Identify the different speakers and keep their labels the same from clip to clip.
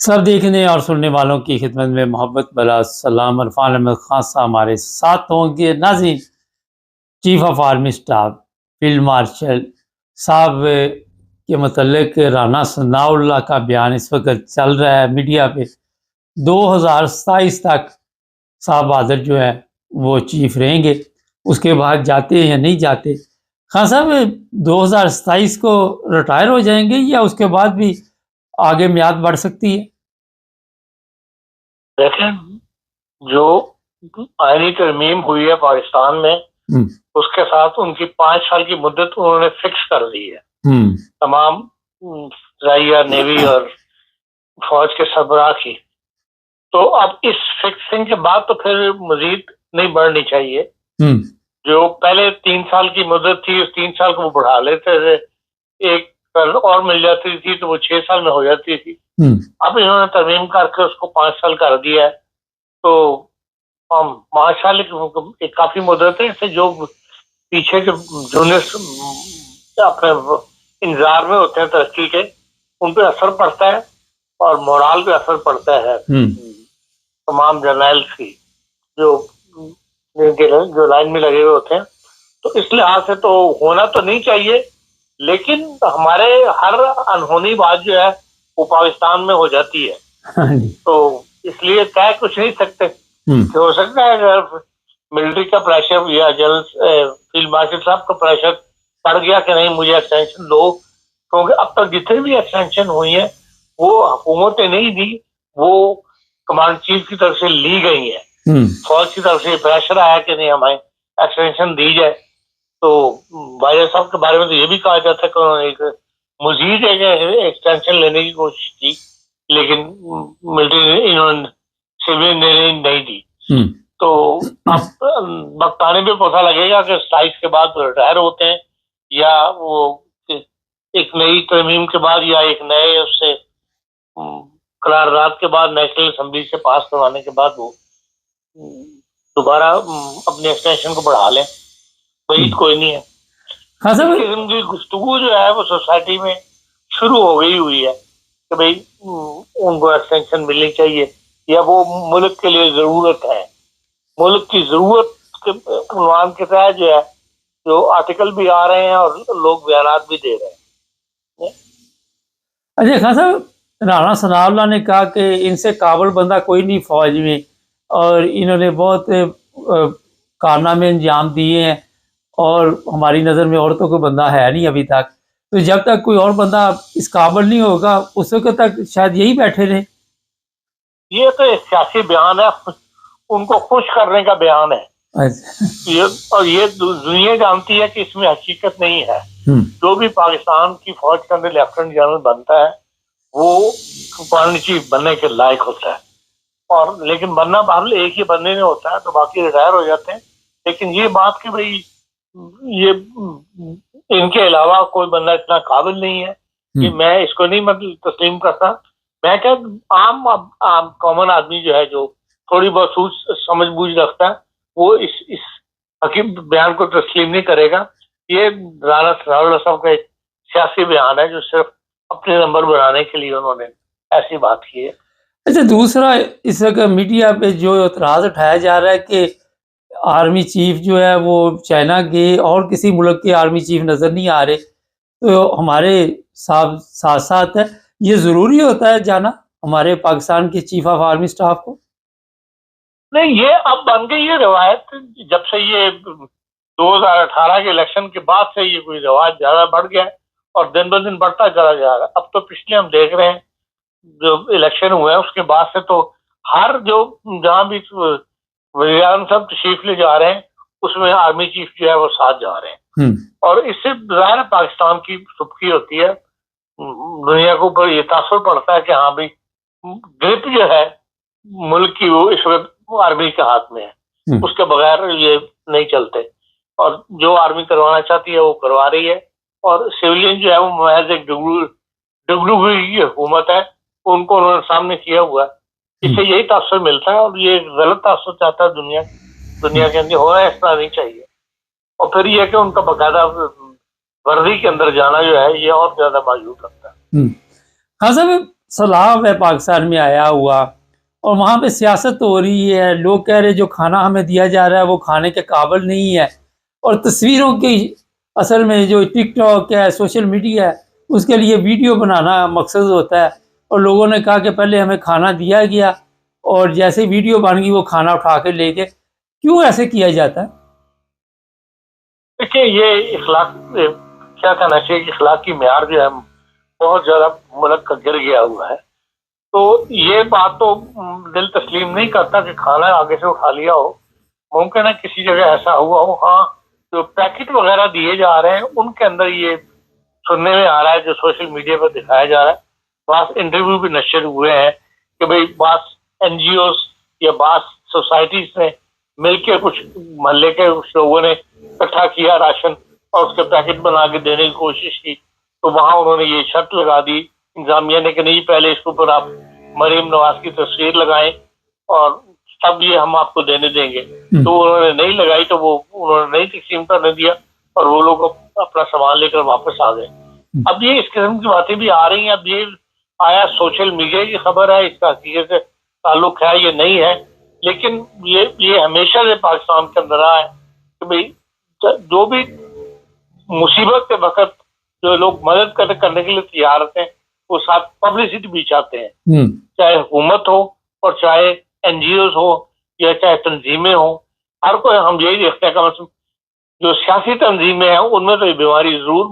Speaker 1: سب دیکھنے اور سننے والوں کی خدمت میں محبت بلا سلام. عرفان احمد خان صاحب ہمارے ساتھ ہوں گے. ناظرین، chief of army staff field marshal صاحب کے متعلق رانا ثناء اللہ کا بیان اس وقت چل رہا ہے میڈیا پہ. 2027 تک صاحب بہادر جو ہے وہ چیف رہیں گے. اس کے بعد جاتے ہیں یا نہیں جاتے؟ خان صاحب 2027 کو ریٹائر ہو جائیں گے یا اس کے بعد بھی آگے میعاد بڑھ سکتی ہے؟
Speaker 2: دیکھیں، جو آئینی ترمیم ہوئی ہے پاکستان میں اس کے ساتھ ان کی 5 سال کی مدت انہوں نے فکس کر دی ہے تمام فضائیہ، نیوی اور فوج کے سربراہ کی. تو اب اس فکسنگ کے بعد تو پھر مزید نہیں بڑھنی چاہیے. جو پہلے 3 سال کی مدت تھی اس 3 سال کو وہ بڑھا لیتے تھے، ایک اور مل جاتی تھی تو وہ 6 سال میں ہو جاتی تھی. اب انہوں نے ترمیم کر کے اس کو 5 سال کر دیا ہے. تو 5 سال ایک کافی مدت ہے. اس سے جو پیچھے کے جونیئر اپنے انتظار میں ہوتے ہیں ترقی کے، ان پہ اثر پڑتا ہے اور مورال پہ اثر پڑتا ہے تمام جرنیلز کی جو لائن میں لگے ہوئے ہوتے ہیں. تو اس لحاظ سے تو ہونا تو نہیں چاہیے، لیکن ہمارے ہر انہونی بات جو ہے وہ پاکستان میں ہو جاتی ہے. تو اس لیے کہہ کچھ نہیں سکتے. ہو سکتا ہے اگر ملٹری کا پریشر یا جنرل فیلڈ مارشل صاحب کا پریشر پڑ گیا کہ نہیں مجھے ایکسٹینشن دو، کیونکہ اب تک جتنے بھی ایکسٹینشن ہوئی ہیں وہ حکومت نے نہیں دی، وہ کمانڈ چیف کی طرف سے لی گئی ہیں. فوج کی طرف سے پریشر آیا کہ نہیں ہمیں ایکسٹینشن دی جائے. تو باجوہ صاحب کے بارے میں تو یہ بھی کہا جاتا ہے کہ انہوں نے ایک مزید ایکسٹینشن لینے کی کوشش کی، لیکن ملٹری سول نے نہیں دی. تو اب وقت آنے پہ پتہ لگے گا کہ 27 کے بعد ریٹائر ہوتے ہیں یا وہ ایک نئی ترمیم کے بعد یا ایک نئے اس سے قرارداد کے بعد نیشنل اسمبلی سے پاس کروانے کے بعد وہ دوبارہ اپنی ایکسٹینشن کو بڑھا لیں. بعید کوئی نہیں ہے. اس قسم کی گفتگو جو ہے وہ سوسائٹی میں شروع ہو گئی ہوئی ہے کہ بھئی ان کو ایکسٹینشن ملنی چاہیے یا وہ ملک کے لیے ضرورت ہے. ملک کی ضرورت کے عنوان کے تحت جو ہے جو آرٹیکل بھی آ رہے ہیں اور لوگ بیانات بھی دے رہے ہیں.
Speaker 1: اچھا خان صاحب، رانا ثناء اللہ نے کہا کہ ان سے قابل بندہ کوئی نہیں فوج میں، اور انہوں نے بہت کارنامے انجام دیے ہیں اور ہماری نظر میں اور تو کوئی بندہ ہے نہیں ابھی تک. تو جب تک کوئی اور بندہ اس قابل نہیں ہوگا اس وقت تک شاید یہی بیٹھے رہے.
Speaker 2: یہ تو ایک سیاسی بیان ہے، ان کو خوش کرنے کا بیان ہے. اور یہ دنیا جانتی ہے کہ اس میں حقیقت نہیں ہے. جو بھی پاکستان کی فوج کے اندر لیفٹیننٹ جنرل بنتا ہے وہ کمانڈر چیف بننے کے لائق ہوتا ہے. اور لیکن بننا بہرحال ایک ہی بندے میں ہوتا ہے تو باقی ریٹائر ہو جاتے ہیں. لیکن یہ بات کہ بھئی یہ ان کے علاوہ کوئی بندہ اتنا قابل نہیں ہے کہ میں اس کو نہیں تسلیم کرتا. میں کہ عام کامن آدمی جو ہے جو تھوڑی بہت سمجھ بوجھ رکھتا ہے وہ اس حکیم بیان کو تسلیم نہیں کرے گا. یہ رانا ثناء اللہ صاحب کا ایک سیاسی بیان ہے جو صرف اپنے نمبر بنانے کے لیے انہوں نے ایسی بات کی ہے.
Speaker 1: اچھا، دوسرا اس وقت میڈیا پہ جو اعتراض اٹھایا جا رہا ہے کہ آرمی چیف جو ہے وہ چائنا کے اور کسی ملک کے آرمی چیف نظر نہیں آ رہے، تو ہمارے ساتھ ساتھ ہے یہ ضروری ہوتا ہے جانا ہمارے پاکستان کے چیف آف آرمی اسٹاف کو؟
Speaker 2: نہیں، یہ اب بن گئی یہ روایت. جب سے یہ 2018 کے الیکشن کے بعد سے یہ کوئی رواج زیادہ بڑھ گیا اور دن بہ دن بڑھتا چلا جا رہا ہے. اب تو پچھلے ہم دیکھ رہے ہیں جو الیکشن ہوئے ہیں اس کے بعد سے تو ہر جہاں بھی وزیر اعظم صاحب تشریف لے جا رہے ہیں اس میں آرمی چیف جو ہے وہ ساتھ جا رہے ہیں. اور اس سے ظاہر پاکستان کی سبکی ہوتی ہے، دنیا کو اوپر یہ تاثر پڑتا ہے کہ ہاں بھائی گرپ جو ہے ملک کی وہ اس وقت آرمی کے ہاتھ میں ہے، اس کے بغیر یہ نہیں چلتے. اور جو آرمی کروانا چاہتی ہے وہ کروا رہی ہے، اور سویلین جو ہے وہ محض ایک ڈگلو کی حکومت ہے، ان کو انہوں نے سامنے کیا ہوا ہے. اس سے یہی تاثر ملتا ہے اور یہ غلط تاثر چاہتا ہے دنیا کے اندر. ہونا اس طرح نہیں چاہیے. اور پھر یہ کہ ان کا باقاعدہ وردی کے اندر جانا جو ہے یہ اور زیادہ معیوب رکھتا ہے.
Speaker 1: ہاں صاحب، سیلاب ہے پاکستان میں آیا ہوا اور وہاں پہ سیاست ہو رہی ہے، لوگ کہہ رہے جو کھانا ہمیں دیا جا رہا ہے وہ کھانے کے قابل نہیں ہے، اور تصویروں کی اصل میں جو ٹک ٹاک ہے، سوشل میڈیا ہے، اس کے لیے ویڈیو بنانا مقصد ہوتا ہے، اور لوگوں نے کہا کہ پہلے ہمیں کھانا دیا گیا اور جیسے ویڈیو بن گئی وہ کھانا اٹھا کے لے گئے. کیوں ایسے کیا جاتا ہے؟
Speaker 2: دیکھیے یہ اخلاق کیا کہنا چاہیے کہ اخلاقی معیار جو ہے بہت زیادہ ملک کا گر گیا ہوا ہے. تو یہ بات تو دل تسلیم نہیں کرتا کہ کھانا آگے سے اٹھا لیا ہو. ممکن ہے کسی جگہ ایسا ہوا ہو. ہاں جو پیکٹ وغیرہ دیے جا رہے ہیں ان کے اندر یہ سننے میں آ رہا ہے، جو سوشل میڈیا پر دکھایا جا رہا ہے. بعض انٹرویو بھی نشر ہوئے ہیں کہ بھئی بعض این جی اوز یا بعض سوسائٹیز نے مل کے کچھ محلے کے کچھ لوگوں نے اکٹھا کیا راشن اور اس کے پیکٹ بنا کے دینے کی کوشش کی. تو وہاں انہوں نے یہ شرط لگا دی انتظامیہ نے کہ نہیں، پہلے اس کے اوپر آپ مریم نواز کی تصویر لگائیں اور تب یہ ہم آپ کو دینے دیں گے. تو انہوں نے نہیں لگائی تو وہ انہوں نے نہیں تقسیم کرنے دیا اور وہ لوگ اپنا سامان لے کر واپس آ گئے. اب یہ اس قسم کی باتیں بھی آ رہی ہیں. اب یہ آیا سوشل میڈیا کی خبر ہے، اس کا حقیقت سے تعلق ہے یہ نہیں ہے، لیکن یہ ہمیشہ سے پاکستان کے اندر رہا ہے کہ بھئی جو بھی مصیبت کے وقت جو لوگ مدد کرنے کے لیے تیار ہوتے ہیں وہ ساتھ پبلسٹی بھی چاہتے ہیں، چاہے حکومت ہو اور چاہے این جی اوز ہو یا چاہے تنظیمیں ہوں. ہر کوئی ہم یہی دیکھتے ہیں کہ جو سیاسی تنظیمیں ہیں ان میں تو یہ بیماری ضرور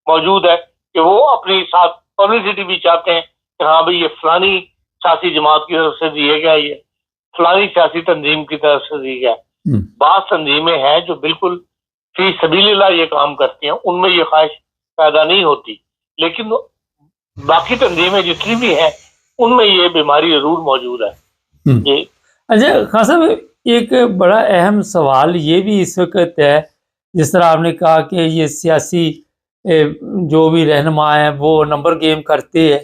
Speaker 2: موجود ہے کہ وہ اپنی ساتھ پبلسٹی بھی چاہتے ہیں کہ ہاں بھئی یہ فلانی سیاسی جماعت کی طرف سے دیے گیا، یہ فلانی سیاسی تنظیم کی طرف سے دی گیا. بعض تنظیمیں ہیں جو بالکل فی سبیل اللہ یہ کام کرتی ہیں، ان میں یہ خواہش پیدا نہیں ہوتی، لیکن باقی تنظیمیں جتنی بھی ہیں ان میں یہ بیماری ضرور موجود ہے. جی
Speaker 1: اچھا خان صاحب، ایک بڑا اہم سوال یہ بھی اس وقت ہے، جس طرح آپ نے کہا کہ یہ سیاسی جو بھی رہنما ہیں وہ نمبر گیم کرتے ہیں،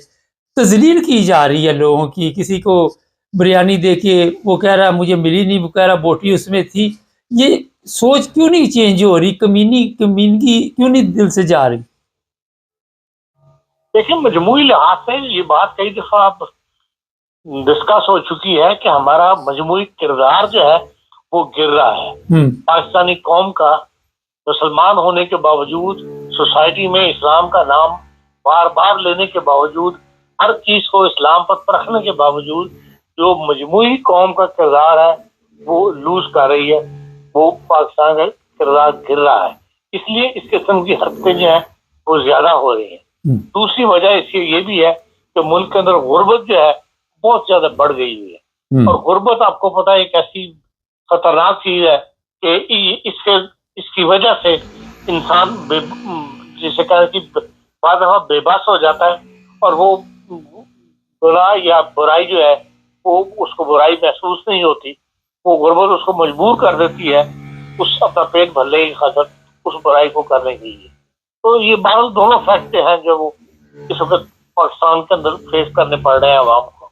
Speaker 1: تذلیل کی جا رہی ہے لوگوں کی. کسی کو بریانی دے کے وہ کہہ رہا مجھے ملی نہیں، وہ کہہ رہا بوٹی اس میں تھی. یہ سوچ کیوں نہیں چینج ہو رہی؟ کمینگی کیوں نہیں دل سے جا رہی؟
Speaker 2: دیکھیں مجموعی لحاظ سے یہ بات کئی دفعہ ڈسکس ہو چکی ہے کہ ہمارا مجموعی کردار جو ہے وہ گر رہا ہے. پاکستانی قوم کا مسلمان ہونے کے باوجود، سوسائٹی میں اسلام کا نام بار بار لینے کے باوجود، ہر چیز کو اسلام پر پرکھنے کے باوجود جو مجموعی قوم کا کردار ہے وہ لوز کر رہی ہے، وہ پاکستان کا کردار گر رہا ہے. اس لیے اس قسم کی حرکتیں جو ہیں وہ زیادہ ہو رہی ہیں. دوسری وجہ اس کی یہ بھی ہے کہ ملک کے اندر غربت جو ہے بہت زیادہ بڑھ گئی ہوئی ہے. اور غربت آپ کو پتا ہے ایک ایسی خطرناک چیز ہے کہ اس کی وجہ سے انسان جسے کہتے ہیں بعض دفعہ بے بس ہو جاتا ہے اور وہ برائی جو ہے وہ اس کو برائی محسوس نہیں ہوتی. وہ غربت اس کو مجبور کر دیتی ہے اس اپنا پیٹ بھرنے کی خاطر اس برائی کو کرنے کے لیے. تو یہ بہرحال دونوں فیکٹر ہیں جو وہ اس وقت پاکستان کے اندر فیس کرنے پڑ رہے ہیں عوام کو.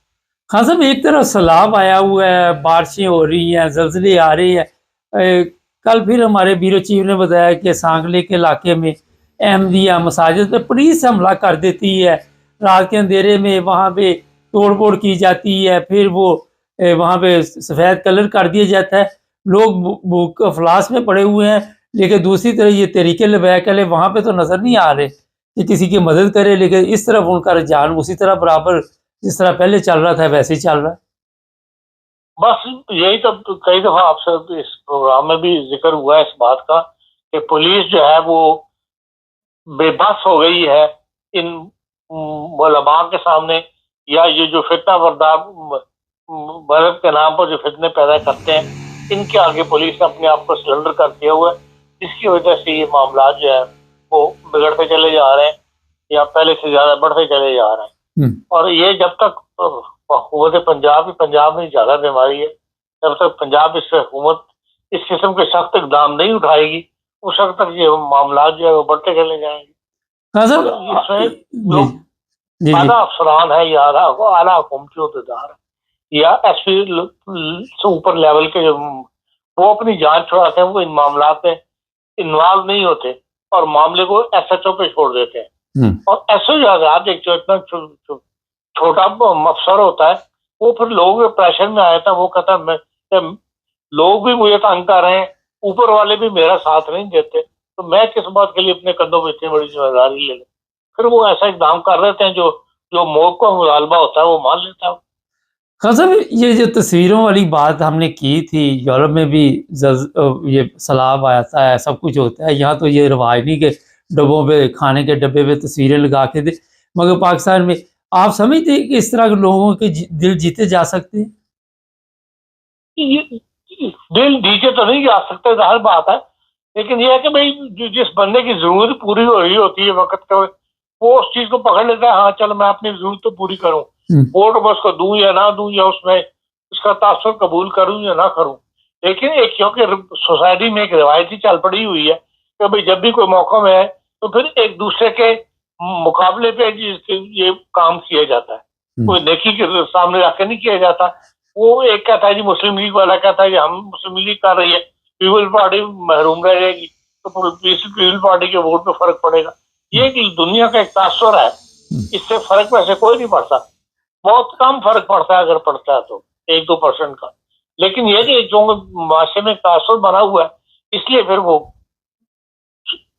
Speaker 1: خان صاحب، ایک طرف سیلاب آیا ہوا ہے، بارشیں ہو رہی ہیں، زلزلے آ رہے ہیں. کل پھر ہمارے بیورو چیف نے بتایا کہ سانگلے کے علاقے میں احمدیہ مساجد پہ پولیس حملہ کر دیتی ہے رات کے اندھیرے میں، وہاں پہ توڑ پھوڑ کی جاتی ہے، پھر وہ وہاں پہ سفید کلر کر دیا جاتا ہے. لوگ بھوک افلاس میں پڑے ہوئے ہیں، لیکن دوسری طرف یہ تحریک لبیک والے وہاں پہ تو نظر نہیں آ رہے کہ کسی کی مدد کرے، لیکن اس طرف ان کا رجحان اسی طرح برابر جس طرح پہلے چل رہا تھا ویسے ہی چل رہا ہے.
Speaker 2: بس یہی تو کئی دفعہ آپ سے اس پروگرام میں بھی ذکر ہوا ہے اس بات کا کہ پولیس جو ہے وہ بے بس ہو گئی ہے ان علماء کے سامنے، یا یہ جو فتنہ بردار مذہب کے نام پر جو فتنے پیدا کرتے ہیں ان کے آگے پولیس نے اپنے آپ کو سرنڈر کر دیا ہوا ہے، جس کی وجہ سے یہ معاملات جو ہے وہ بگڑتے چلے جا رہے ہیں یا پہلے سے زیادہ بڑھتے چلے جا رہے ہیں. اور یہ جب تک حکومت پنجاب میں زیادہ بیماری ہے، جب تک پنجاب اس سے حکومت اس قسم کے سخت اقدام نہیں اٹھائے گی اس وقت تک یہ معاملات جو ہے وہ بڑھتے چلے جائیں گے. اس میں لوگ اعلیٰ افسران ہے یا اعلیٰ حکومتی عہدیدار یا ایس پی سے اوپر لیول کے جو وہ اپنی جان چھڑاتے ہیں وہ ان معاملات میں انوالو نہیں ہوتے اور معاملے کو ایس ایچ او پہ چھوڑ دیتے ہیں. اور ایس او جو آزاد ایک جو اتنا چھوٹا افسر ہوتا ہے وہ پھر لوگوں کے پریشر میں آیا تھا، وہ کہتا میں لوگ بھی مجھے تنگ کر رہے ہیں، اوپر والے بھی میرا ساتھ نہیں دیتے، تو میں کس بات کے لیے اپنے کندھوں پہ اتنی بڑی ذمہ داری لے لوں. پھر وہ ایسا اقدام کر رہتے ہیں جو موقع کا مطالبہ ہوتا ہے وہ مان لیتا ہے.
Speaker 1: خان صاحب یہ جو تصویروں والی بات ہم نے کی تھی، یورپ میں بھی یہ سیلاب آتا ہے، سب کچھ ہوتا ہے، یہاں تو یہ رواج نہیں کہ ڈبوں پہ، کھانے کے ڈبے پہ تصویریں لگا کے دے، مگر پاکستان میں آپ سمجھتے ہیں کہ اس طرح کے لوگوں کے دل جیتے جا سکتے ہیں؟
Speaker 2: دل نیچے تو نہیں جا سکتے، ظاہر بات ہے، لیکن یہ ہے کہ بھائی جس بندے کی ضرورت پوری ہو رہی ہوتی ہے وقت کا، وہ اس چیز کو پکڑ لیتا ہے، ہاں چل میں اپنی ضرورت تو پوری کروں، ووٹ میں اس کو دوں یا نہ دوں، یا اس میں اس کا تاثر قبول کروں یا نہ کروں. لیکن ایک کیونکہ سوسائٹی میں ایک روایتی چل پڑی ہوئی ہے کہ بھائی جب بھی کوئی موقع میں ہے تو پھر ایک دوسرے کے مقابلے پہ یہ کام کیا جاتا ہے، کوئی نیکی کے سامنے رکھ کے نہیں کیا جاتا. وہ ایک کہتا ہے جی مسلم لیگ والا کہتا ہے کہ ہم مسلم لیگ کر رہی ہے، پیپل پارٹی محروم رہ جائے گی تو پیپل پارٹی کے ووٹ پہ فرق پڑے گا. یہ کہ دنیا کا ایک تاثر ہے، اس سے فرق ویسے کوئی نہیں پڑتا، بہت کم فرق پڑتا ہے اگر پڑتا ہے تو 1-2% کا. لیکن یہ کہ جو معاشرے میں تاثر بنا ہوا ہے، اس لیے پھر وہ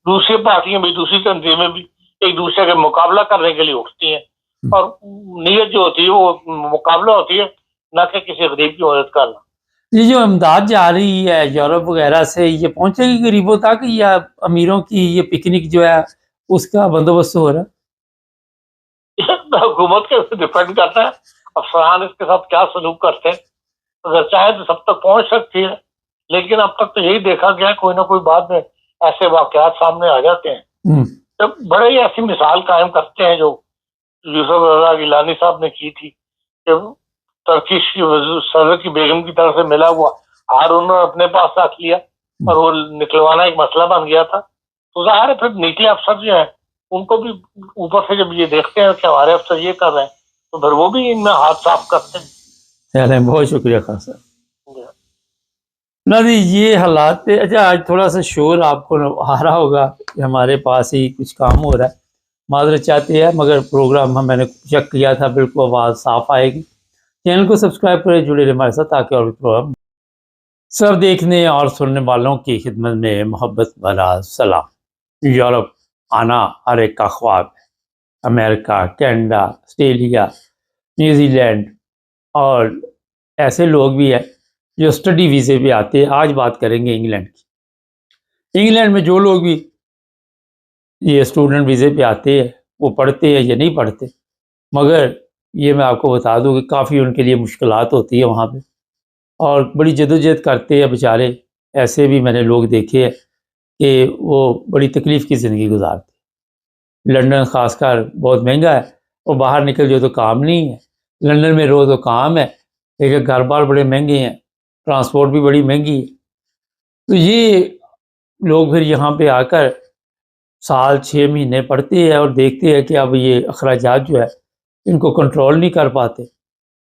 Speaker 2: دوسری پارٹیاں بھی، دوسری تنظیمیں بھی ایک دوسرے کے مقابلہ کرنے کے لیے اٹھتی ہیں، اور نیت جو ہوتی ہے وہ مقابلہ ہوتی ہے، نہ کہ کسی غریب کی مدد کرنا.
Speaker 1: یہ جو امداد جا رہی ہے یورپ وغیرہ سے، یہ پہنچے گی غریبوں تک یا امیروں کی یہ پکنک جو ہے اس کا بندوبست ہو رہا ہے؟
Speaker 2: حکومت کے ڈپینڈ کرتا ہے افسران اس کے ساتھ کیا سلوک کرتے ہیں. اگر چاہے تو سب تک پہنچ سکتی ہے، لیکن اب تک تو یہی دیکھا گیا کوئی نہ کوئی بعد میں ایسے واقعات سامنے آ جاتے ہیں. جب بڑے ہی ایسی مثال قائم کرتے ہیں جو یوسف رضا گیلانی صاحب نے کی تھی کہ ترکیش کی صدر کی بیگم کی طرف سے ملا ہوا ہار انہوں نے اپنے پاس رکھ لیا اور وہ نکلوانا ایک مسئلہ بن گیا تھا. تو ظاہر ہے پھر نیچے افسر جو ہیں ان کو بھی اوپر سے جب یہ دیکھتے ہیں کہ ہمارے افسر یہ کر رہے ہیں تو پھر وہ بھی ان میں ہاتھ صاف کرتے ہیں.
Speaker 1: بہت شکریہ خان صاحب. جی یہ حالات پہ اچھا آج تھوڑا سا شور آپ کو آ رہا ہوگا کہ ہمارے پاس ہی کچھ کام ہو رہا ہے، معذرت چاہتے ہیں، مگر پروگرام میں نے چیک کیا تھا، بالکل آواز صاف آئے گی. چینل کو سبسکرائب کریں، جڑے رہے ہمارے ساتھ تاکہ اور بھی پروگرام سب دیکھنے اور سننے والوں کی خدمت میں محبت بھرا سلام. یورپ آنا ہر ایک کا خواب ہے. امریکہ، کینیڈا، آسٹریلیا، نیوزی لینڈ اور ایسے لوگ بھی ہیں جو اسٹڈی ویزے پہ آتے ہیں. آج بات کریں گے انگلینڈ کی. انگلینڈ میں جو لوگ بھی یہ اسٹوڈنٹ ویزے پہ آتے ہیں وہ پڑھتے ہیں یا نہیں پڑھتے، مگر یہ میں آپ کو بتا دوں کہ کافی ان کے لیے مشکلات ہوتی ہے وہاں پہ، اور بڑی جدوجہد کرتے ہیں بیچارے. ایسے بھی میں نے لوگ دیکھے ہیں کہ وہ بڑی تکلیف کی زندگی گزارتے. لندن خاص کر بہت مہنگا ہے، اور باہر نکل جو تو کام نہیں ہے. لندن میں رو تو کام ہے، لیکن گھر بار بڑے مہنگے ہیں، ٹرانسپورٹ بھی بڑی مہنگی ہے. تو یہ لوگ پھر یہاں پہ آ کر سال 6 مہینے پڑھتے ہیں اور دیکھتے ہیں کہ اب یہ اخراجات جو ہے ان کو کنٹرول نہیں کر پاتے،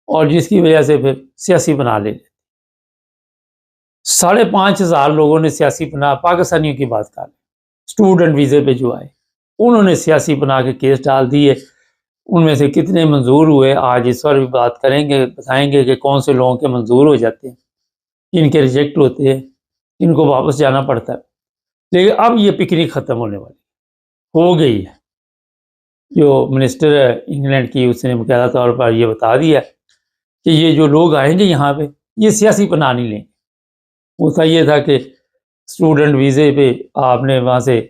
Speaker 1: اور جس کی وجہ سے پھر سیاسی بنا لے لیتے. 5,500 لوگوں نے سیاسی پناہ، پاکستانیوں کی بات کر رہے ہیں، اسٹوڈنٹ ویزے پہ جو آئے انہوں نے سیاسی پناہ کے کیس ڈال دیے. ان میں سے کتنے منظور ہوئے آج اس پر بھی بات کریں گے، بتائیں گے کہ کون سے لوگوں کے منظور ہو جاتے ہیں، ان کے ریجیکٹ ہوتے ہیں، ان کو واپس جانا پڑتا ہے. لیکن اب یہ پکنک ختم ہونے والی ہو گئی ہے. جو منسٹر ہے انگلینڈ کی، اس نے باقاعدہ طور پر یہ بتا دیا کہ یہ جو لوگ آئیں گے یہاں پہ یہ سیاسی پناہ نہیں لیں گے. ہوتا یہ تھا کہ اسٹوڈنٹ ویزے پہ آپ نے وہاں سے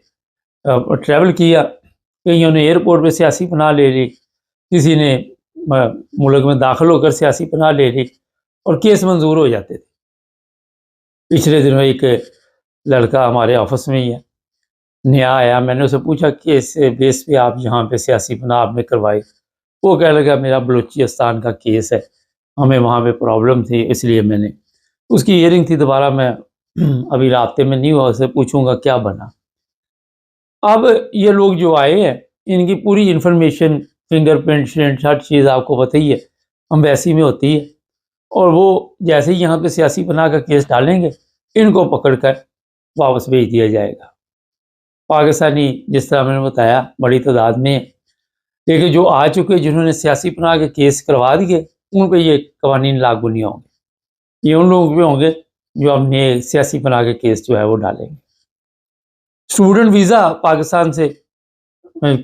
Speaker 1: ٹریول کیا، کئیوں نے ایئرپورٹ پہ سیاسی پناہ لے لی، کسی نے ملک میں داخل ہو کر سیاسی پناہ لے لی، اور کیس منظور ہو جاتے تھے. پچھلے دنوں ایک لڑکا ہمارے آفس میں ہی ہے، نیا آیا، میں نے اسے پوچھا کہ اس بیس پہ آپ یہاں پہ سیاسی پناہ آپ نے کروائی؟ وہ کہنے لگا میرا بلوچستان کا کیس ہے، ہمیں وہاں پہ پرابلم تھی، اس لیے میں نے، اس کی ہیئرنگ تھی، دوبارہ میں ابھی رابطے میں نہیں ہوا، اسے پوچھوں گا کیا بنا. اب یہ لوگ جو آئے ہیں ان کی پوری انفارمیشن، فنگر پرنٹ، ہر چیز آپ کو پتہ ہی ہے امبیسی میں ہوتی ہے، اور وہ جیسے ہی یہاں پہ سیاسی پناہ کا کیس ڈالیں گے ان کو پکڑ کر واپس بھیج دیا جائے گا. پاکستانی جس طرح میں نے بتایا بڑی تعداد میں، لیکن جو آ چکے جنہوں نے سیاسی پناہ کے کیس کروا دیے ان پہ یہ قوانین لاگو نہیں ہوں گے، یہ ان لوگوں پہ ہوں گے جو ہم نے سیاسی پناہ کے کیس جو ہے وہ ڈالیں گے۔ اسٹوڈنٹ ویزا پاکستان سے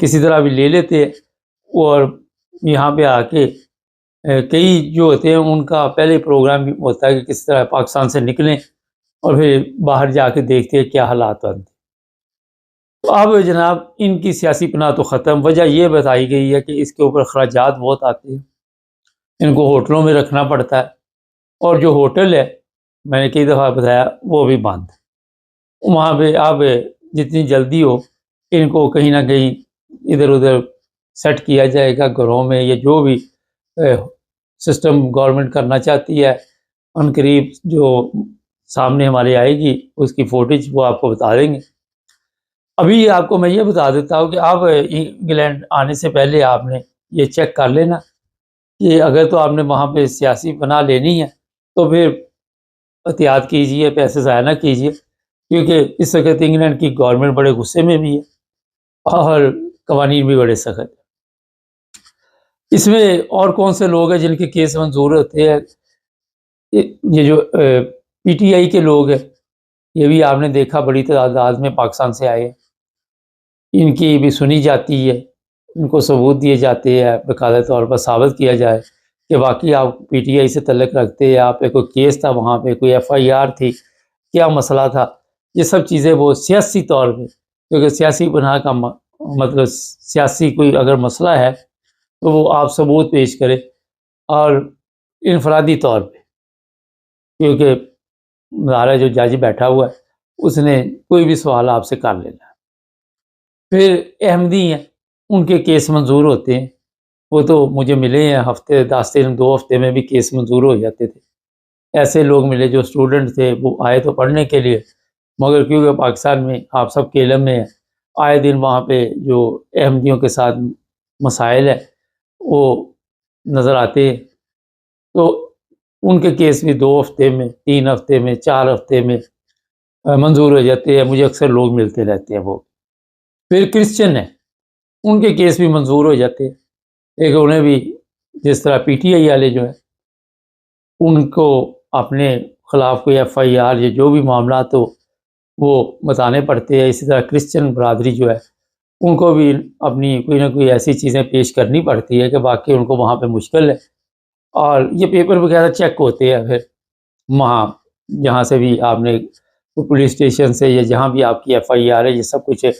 Speaker 1: کسی طرح بھی لے لیتے ہیں اور یہاں پہ آ کے کئی جو ہوتے ہیں ان کا پہلے پروگرام بھی ہوتا ہے کہ کس طرح پاکستان سے نکلیں اور پھر باہر جا کے دیکھتے ہیں کیا حالات بنتے۔ تو اب جناب ان کی سیاسی پناہ تو ختم، وجہ یہ بتائی گئی ہے کہ اس کے اوپر اخراجات بہت آتے ہیں، ان کو ہوٹلوں میں رکھنا پڑتا ہے، اور جو ہوٹل ہے میں نے کئی دفعہ بتایا وہ بھی بند، وہاں پہ اب جتنی جلدی ہو ان کو کہیں نہ کہیں ادھر ادھر سیٹ کیا جائے گا گھروں میں، یا جو بھی سسٹم گورنمنٹ کرنا چاہتی ہے ان قریب جو سامنے ہمارے آئے گی اس کی فوٹیج وہ آپ کو بتا دیں گے۔ ابھی آپ کو میں یہ بتا دیتا ہوں کہ آپ انگلینڈ آنے سے پہلے آپ نے یہ چیک کر لینا کہ اگر تو آپ نے وہاں پہ سیاسی پناہ لینی ہے تو پھر احتیاط کیجئے، پیسے ضائع نہ کیجئے، کیونکہ اس وقت انگلینڈ کی گورنمنٹ بڑے غصے میں بھی ہے اور قوانین بھی بڑے سخت ہیں۔ اس میں اور کون سے لوگ ہیں جن کے کیس منظور ہوتے ہیں؟ یہ جو پی ٹی آئی کے لوگ ہیں، یہ بھی آپ نے دیکھا بڑی تعداد میں پاکستان سے آئے ہیں، ان کی بھی سنی جاتی ہے، ان کو ثبوت دیے جاتے ہیں، باقاعدہ طور پر ثابت کیا جائے کہ واقعی آپ پی ٹی آئی سے تعلق رکھتے ہیں، آپ پہ کوئی کیس تھا، وہاں پہ کوئی ایف آئی آر تھی، کیا مسئلہ تھا، یہ سب چیزیں وہ سیاسی طور پہ، کیونکہ سیاسی پناہ کا مطلب سیاسی کوئی اگر مسئلہ ہے تو وہ آپ ثبوت پیش کرے، اور انفرادی طور پہ، کیونکہ ہمارا جو جج بیٹھا ہوا ہے اس نے کوئی بھی سوال آپ سے کر لینا ہے۔ پھر احمدی ہیں، ان کے کیس منظور ہوتے ہیں، وہ تو مجھے ملے ہیں ہفتے 10 دن 2 ہفتے میں بھی کیس منظور ہو جاتے تھے، ایسے لوگ ملے جو اسٹوڈنٹ تھے، وہ آئے تو پڑھنے کے لیے، مگر کیونکہ پاکستان میں آپ سب کے علم میں ہے آئے دن وہاں پہ جو احمدیوں کے ساتھ مسائل ہے وہ نظر آتے ہیں، تو ان کے کیس بھی 2 ہفتے میں 3 ہفتے میں 4 ہفتے میں منظور ہو جاتے ہیں، مجھے اکثر لوگ ملتے رہتے ہیں وہ۔ پھر کرسچن ہیں، ان کے کیس بھی منظور ہو جاتے ہیں، لیکن انہیں بھی جس طرح پی ٹی آئی والے جو ہیں ان کو اپنے خلاف کوئی ایف آئی آر یا جو بھی معاملات ہو وہ بتانے پڑتے ہیں، اسی طرح کرسچن برادری جو ہے ان کو بھی اپنی کوئی نہ کوئی ایسی چیزیں پیش کرنی پڑتی ہے کہ باقی ان کو وہاں پہ مشکل ہے، اور یہ پیپر وغیرہ چیک ہوتے ہیں پھر وہاں جہاں سے بھی آپ نے پولیس اسٹیشن سے یا جہاں بھی آپ کی ایف آئی آر ہے، یہ سب کچھ ہے،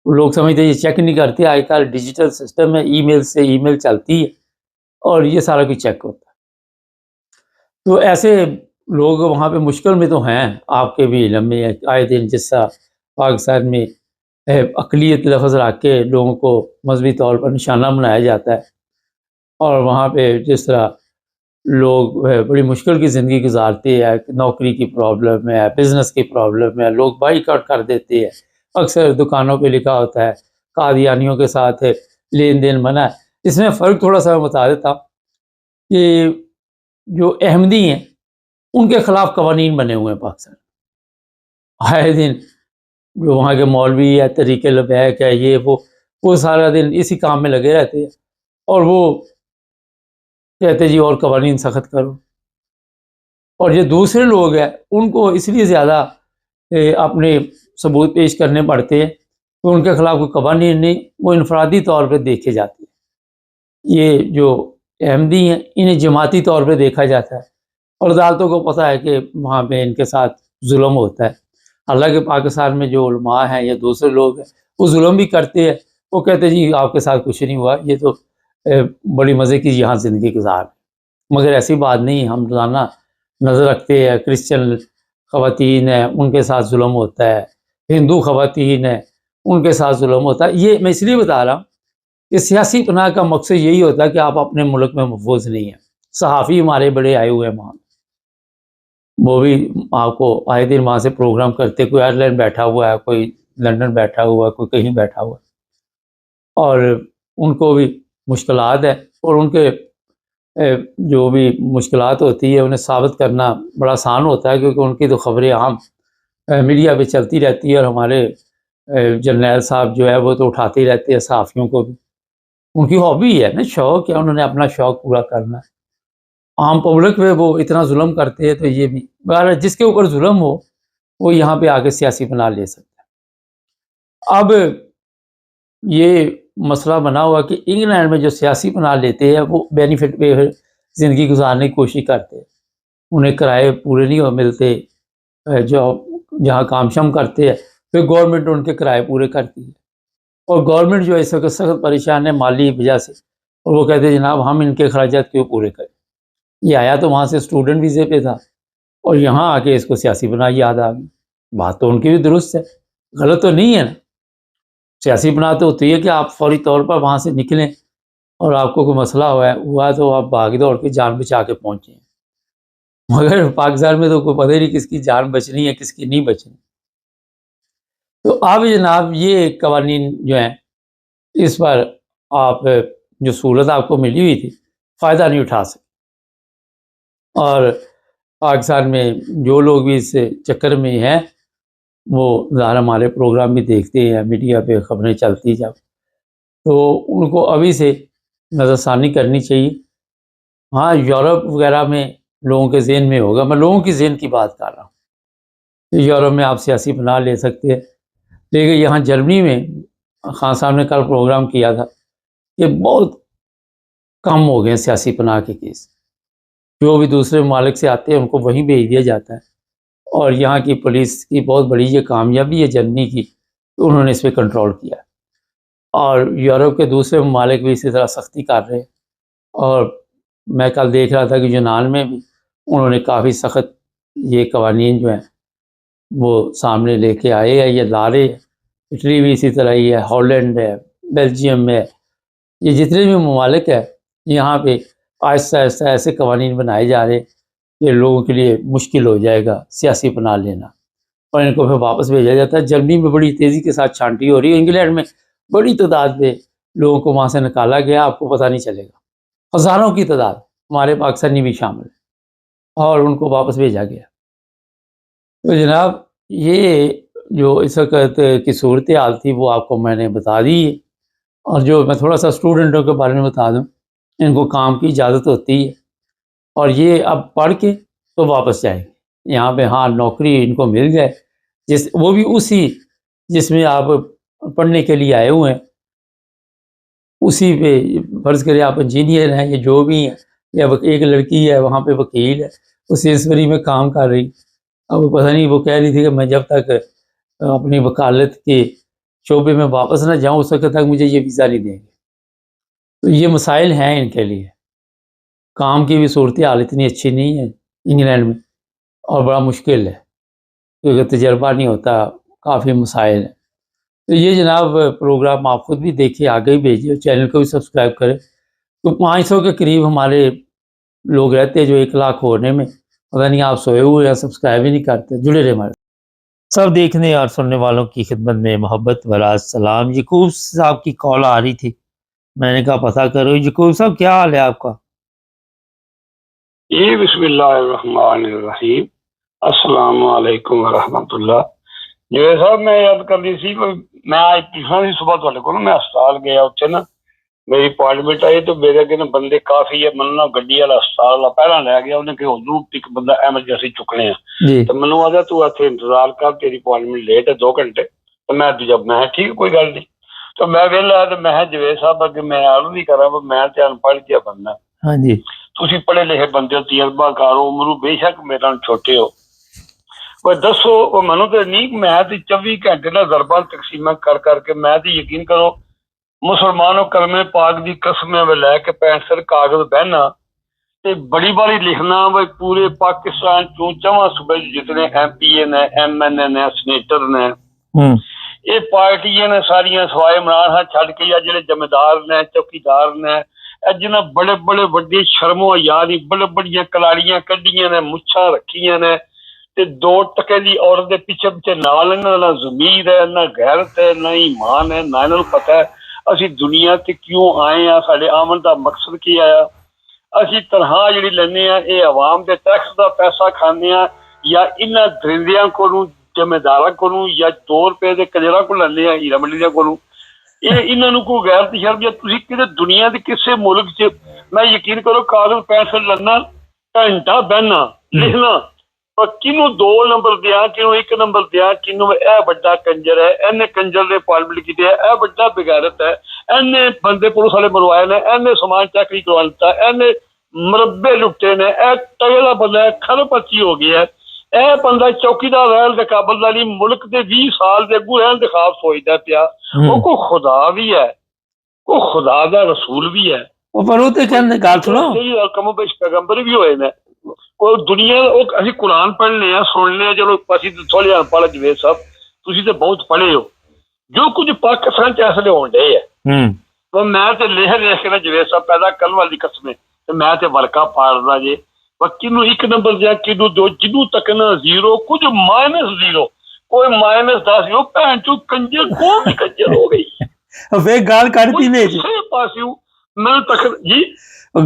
Speaker 1: لوگ سمجھتے ہیں یہ چیک نہیں کرتے، آج کل ڈیجیٹل سسٹم ہے، ای میل سے ای میل چلتی ہے اور یہ سارا کچھ چیک ہوتا ہے۔ تو ایسے لوگ وہاں پہ مشکل میں تو ہیں، آپ کے بھی علم میں آئے دن جس طرح پاکستان میں اقلیت لفظ رکھ کے لوگوں کو مذہبی طور پر نشانہ بنایا جاتا ہے، اور وہاں پہ جس طرح لوگ بڑی مشکل کی زندگی گزارتے ہیں، نوکری کی پرابلم ہے، بزنس کی پرابلم ہے، لوگ بائک آؤٹ کر دیتے ہیں، اکثر دکانوں پہ لکھا ہوتا ہے قادیانیوں کے ساتھ لین دین منع ہے۔ اس میں فرق تھوڑا سا میں بتا دیتا ہوں کہ جو احمدی ہیں ان کے خلاف قوانین بنے ہوئے ہیں پاکستان، آئے دن جو وہاں کے مولوی ہے، تحریک لبیک ہے، یہ وہ سارا دن اسی کام میں لگے رہتے ہیں، اور وہ کہتے جی اور قوانین سخت کرو، اور یہ دوسرے لوگ ہیں ان کو اس لیے زیادہ اپنے ثبوت پیش کرنے پڑتے ہیں کہ ان کے خلاف کوئی قوانین نہیں، وہ انفرادی طور پہ دیکھے جاتے ہیں۔ یہ جو احمدی ہیں انہیں جماعتی طور پہ دیکھا جاتا ہے، اور عدالتوں کو پتہ ہے کہ وہاں پہ ان کے ساتھ ظلم ہوتا ہے، حالانکہ پاکستان میں جو علماء ہیں یا دوسرے لوگ ہیں وہ ظلم بھی کرتے ہیں، وہ کہتے ہیں جی آپ کے ساتھ کچھ نہیں ہوا، یہ تو بڑی مزے کی یہاں زندگی گزار، مگر ایسی بات نہیں، ہم روزانہ نظر رکھتے ہیں، کرسچن خواتین ہیں ان کے ساتھ ظلم ہوتا ہے، ہندو خواتین ہیں ان کے ساتھ ظلم ہوتا ہے۔ یہ میں اس لیے بتا رہا ہوں کہ سیاسی پناہ کا مقصد یہی ہوتا ہے کہ آپ اپنے ملک میں محفوظ نہیں ہیں۔ صحافی ہمارے بڑے آئے ہوئے ہیں وہاں، وہ بھی آپ کو آئے دن وہاں سے پروگرام کرتے، کوئی آئرلینڈ بیٹھا ہوا ہے، کوئی لندن بیٹھا ہوا ہے، کوئی کہیں بیٹھا ہوا ہے، اور ان کو بھی مشکلات ہے، اور ان کے جو بھی مشکلات ہوتی ہے انہیں ثابت کرنا بڑا آسان ہوتا ہے، کیونکہ ان کی تو خبریں عام میڈیا پہ چلتی رہتی ہے، اور ہمارے جرنیل صاحب جو ہے وہ تو اٹھاتے ہی رہتے ہیں صحافیوں کو بھی، उनकी हॉबी है ना, शौक है, उन्होंने अपना शौक पूरा करना है। आम पब्लिक पे वो इतना जुल्म करते हैं तो ये भी बहरहाल जिसके ऊपर जुल्म हो वो यहाँ पे आके सियासी बना ले सकता है। अब ये मसला बना हुआ कि इंग्लैंड में जो सियासी बना लेते हैं वो बेनिफिट पे ज़िंदगी गुजारने की कोशिश करते हैं, उन्हें किराए पूरे नहीं मिलते, जो जहाँ काम शम करते हैं फिर गवर्नमेंट उनके किराए पूरे करती है। और गवर्नमेंट जो है इस वक्त सख्त परेशान है माली वजह से, और वो कहते हैं जनाब हम इनके अखराजात क्यों पूरे करें। ये आया तो वहाँ से स्टूडेंट वीज़े पे था और यहाँ आके इसको सियासी बना याद आ गई। बात तो उनकी भी दुरुस्त है, गलत तो नहीं है ना। सियासी बना तो होती है कि आप फौरी तौर पर वहाँ से निकलें और आपको कोई मसला हुआ तो आप भाग दौड़ के जान बचा के पहुँचें। मगर पाकिस्तान में तो कोई पता ही नहीं किसकी जान बचनी है किसकी नहीं बचनी। तो अब जनाब ये कवानीन जो हैं इस पर आप जो सहूलत आपको मिली हुई थी फ़ायदा नहीं उठा सके, और पाकिस्तान में जो लोग भी इस चक्कर में हैं वो ज़ाहिर हमारे प्रोग्राम भी देखते हैं, मीडिया पे ख़बरें चलती जब, तो उनको अभी से नज़रसानी करनी चाहिए। हाँ, यूरोप वगैरह में लोगों के ज़हन में होगा, मैं लोगों की ज़हन की बात कर रहा हूँ। यूरोप में आप सियासी बना ले सकते हैं, लेकिन यहाँ जर्मनी में खान साहब ने कल प्रोग्राम किया था कि बहुत कम हो गए सियासी पनाह के केस, जो भी दूसरे ममालिक से आते हैं उनको वहीं भेज दिया जाता है। और यहाँ की पुलिस की बहुत बड़ी ये कामयाबी है जर्मनी की, तो उन्होंने इस पर कंट्रोल किया और यूरोप के दूसरे ममालिक भी इसी तरह सख्ती कर रहे हैं। और मैं कल देख रहा था कि यूनान में भी उन्होंने काफ़ी सख्त ये कवानीन जो हैं वो सामने लेके आए हैं, ये ला रहे हैं। इटली भी इसी तरह ही है, हॉलैंड है, बेल्जियम है, ये जितने भी ममालिक है यहाँ पे आहिस्ता आहिस्ता ऐसे कवानीन बनाए जा रहे हैं कि लोगों के लिए मुश्किल हो जाएगा सियासी पनाह लेना और इनको फिर वापस भेजा जाता है। जर्मनी में बड़ी तेज़ी के साथ छांटी हो रही है, इंग्लैंड में बड़ी तादाद में लोगों को वहाँ से निकाला गया, आपको पता नहीं चलेगा, हज़ारों की तादाद, हमारे पाकिस्तानी भी शामिल है, और उनको वापस भेजा गया। तो जनाब ये जो इस वक्त की सूरत हाल थी वो आपको मैंने बता दी है। और जो मैं थोड़ा सा स्टूडेंटों के बारे में बता दूं, इनको काम की इजाज़त होती है और ये अब पढ़ के तो वापस जाएंगे यहाँ पे। हाँ, नौकरी इनको मिल जाए वो भी उसी जिसमें आप पढ़ने के लिए आए हुए हैं, उसी पे फ़र्ज़ करें आप इंजीनियर हैं या जो भी हैं, या एक लड़की है वहाँ पे वकील है, वो सेल्समैनी में काम कर रही। अब पता नहीं वो कह रही थी कि मैं जब तक अपनी वकालत के शोबे में वापस ना जाऊँ उस वक्त तक मुझे ये वीज़ा नहीं देंगे। तो ये मसाइल हैं इनके लिए। काम की भी सूरत हाल इतनी अच्छी नहीं है इंग्लैंड में और बड़ा मुश्किल है क्योंकि तजर्बा नहीं होता, काफ़ी मसाइल हैं। तो ये जनाब प्रोग्राम आप ख़ुद भी देखिए, आगे ही भेजिए, चैनल को भी सब्सक्राइब करें। तो 500 के करीब हमारे लोग रहते हैं जो 1 लाख होने में, पता नहीं आप सोए हुए या सब्सक्राइब ही नहीं करते। जुड़े रहे हमारे सब देखने और सुनने वालों की खिदमत में मोहब्बत भरा सलाम। यकूब साहब की कॉल आ रही थी, मैंने कहा पता करो। यकूब साहब क्या हाल है आपका?
Speaker 3: जी बिस्मिल्लाहिर्रहमानिर्रहीम, अस्सलाम वालेकुम वरहमतुल्लाह। जो है साहब मैं याद कर दी सी, मैं आज पिछला ही सुबह तुहाडे को मैं अस्पताल गया, उत्थे ना मेरी अपॉइंटमेंट आई तो मेरे अगे ना बंदे काफी है, मैं ना गड्डी वाला अस्पताल वाला पहला लै गया, उन्हें कि उधरों एक बंदा एमरजेंसी चुकने तो मैनू आदा तू इत्थे इंतजार कर, तेरी अपॉइंटमेंट लेट है 2 घंटे। तो मैं जब मैं ठीक कोई गल नहीं, तो मैं वेला तो मैं जवेद साहब अगे मैं अर्ज नहीं करा, मैं तो अनपढ़ जिहा बंदा।
Speaker 1: हाँ जी,
Speaker 3: तुसीं पढ़े लिखे बंदे हो, तजर्बाकार हो, उमरू बेशक मेरे नाल छोटे हो, कोई दसो वो मनो तो नहीं। मैं तो 24 घंटे ना ज़रबां तकसीमा कर करके मैं तो यकीन करो मुसलमानों कलमे पाक दी कसम लैके 65 कागज बहना ते बड़ी बारी लिखना भाई पूरे पाकिस्तान चो 4 सूबे जितने MP ने, MNA ने, सनेटर ने, ये पार्टियां ने सारिया सवाए इमरान खान छड़ के या जिहड़े जमींदार ने, चौकीदार ने, जिन्हें बड़े बड़े वड्डे शर्मो याद ही बड़े बड़िया कलाड़ियां कड्डियां ने, मुच्छां रखियां ने, ते 2 टके दी औरत दे पिछे पिछे नाल इन्हां ना ज़मीर है, ना गैरत है, ना ईमान है, ना इन्हां नूं पता है असीं दुनिया ते क्यों आए आ, साडे आमन दा मकसद की आया। असीं तनख्वाह जिहड़ी लैंदे आ ये अवाम दे टैक्स दा पैसा खांदे आ या इन्हां दरिंदियां कोलों, जमींदारां कोलों, या 2 रुपए दे कजरां को लैंदे आ हीरा मंडी दे कोलों। ਇਹਨਾਂ ਨੂੰ ਕੋਈ ਗੈਰਤ ਸ਼ਰਮ ਜਾਂ ਤੁਸੀਂ ਕਿਤੇ ਦੁਨੀਆ ਦੇ ਕਿਸੇ ਮੁਲਕ 'ਚ ਮੈਂ ਯਕੀਨ ਕਰੋ ਕਾਗਜ਼ ਪੈਨਸਲ ਲੈਣਾ ਘੰਟਾ ਬਹਿਣਾ ਲਿਖਣਾ ਪਰ ਕਿਹਨੂੰ 2 ਨੰਬਰ ਦਿਆਂ ਕਿਹਨੂੰ 1 ਨੰਬਰ ਦਿਆਂ ਕਿਹਨੂੰ ਇਹ ਵੱਡਾ ਕੰਜਰ ਹੈ ਇਹਨੇ ਕੰਜਰ ਦੇ ਪਾਲਮੈਂਟ ਕੀਤੇ ਹੈ ਇਹ ਵੱਡਾ ਬੇਗੈਰਤ ਹੈ ਇਹਨੇ ਬੰਦੇ ਪੁਲਿਸ ਵਾਲੇ ਮਰਵਾਏ ਨੇ ਇਹਨੇ ਸਮਾਨ ਚੱਕਰੀ ਕਰਵਾ ਦਿੱਤਾ ਇਹਨੇ ਮਰੱਬੇ ਲੁੱਟੇ ਨੇ ਇਹ ਤਗੜਾ ਬੰਦਾ ਹੈ ਖਰਬਪਤੀ ਹੋ ਗਿਆ ਇਹ ਬੰਦਾ ਚੌਕੀਦਾਰ ਰਹਿਣ ਦੇ ਕਾਬਲ ਦਾ ਨਹੀਂ ਮੁਲਕ ਦੇ 20 ਸਾਲ ਦੇ ਅੱਗੂ ਰਹਿਣ ਦੇ ਖਾਬ ਸੋਚਦਾ ਪਿਆ ਉਹ ਕੋਈ ਖੁਦਾ ਵੀ ਹੈ ਉਹ ਖੁਦਾ ਦਾ ਰਸੂਲ ਵੀ ਹੈ
Speaker 1: ਪਰ ਉਹ ਤੇ ਕਹਿੰਦੇ ਗੱਲ ਸੁਣੋ
Speaker 3: ਕਮੋ ਬੇਸ਼ ਪੈਗੰਬਰ ਵੀ ਹੋਏ ਨੇ ਉਹ ਦੁਨੀਆ ਉਹ ਅਸੀਂ ਕੁਰਾਨ ਪੜ੍ਹਨੇ ਆ ਸੁਣਨੇ ਆ ਚਲੋ ਅਸੀਂ ਥੋੜ੍ਹੇ ਅਨਪੜ੍ਹ ਜਵੇਦ ਸਾਹਿਬ ਤੁਸੀਂ ਤੇ ਬਹੁਤ ਪੜ੍ਹੇ ਹੋ ਜੋ ਕੁਝ ਪਾਕਿਸਤਾਨ ਚ ਇਸ ਵੇਲੇ ਹੋਣ ਡੇ ਆ ਮੈਂ ਤੇ ਲਿਖ ਕੇ ਨਾ ਜਵੇਦ ਸਾਹਿਬ ਪੈਦਾ ਕਰਨ ਵਾਲੀ ਕਸਮੇ ਤੇ ਮੈਂ ਤੇ ਵਰਕਾ ਪਾੜਦਾ ਜੇ ਕਿਹਨੂੰ 1 ਨੰਬਰ ਜਾਂ ਕਿਹਨੂੰ 2 ਜਿਹਨੂੰ ਤੱਕ ਨਾ 0 ਕੁਝ -0 ਕੋਈ -10 ਉਹ ਭੈਣ ਚੋਂ ਕੰਜਰ ਕੋਈ ਕੰਜਰ ਹੋ ਗਈ
Speaker 1: ਫੇਰ ਗਾਲ ਕੱਢਤੀ ਨੇ ਜੀ
Speaker 3: ਪਾਸਿਓ ਮੈਨੂੰ ਤੱਕ ਜੀ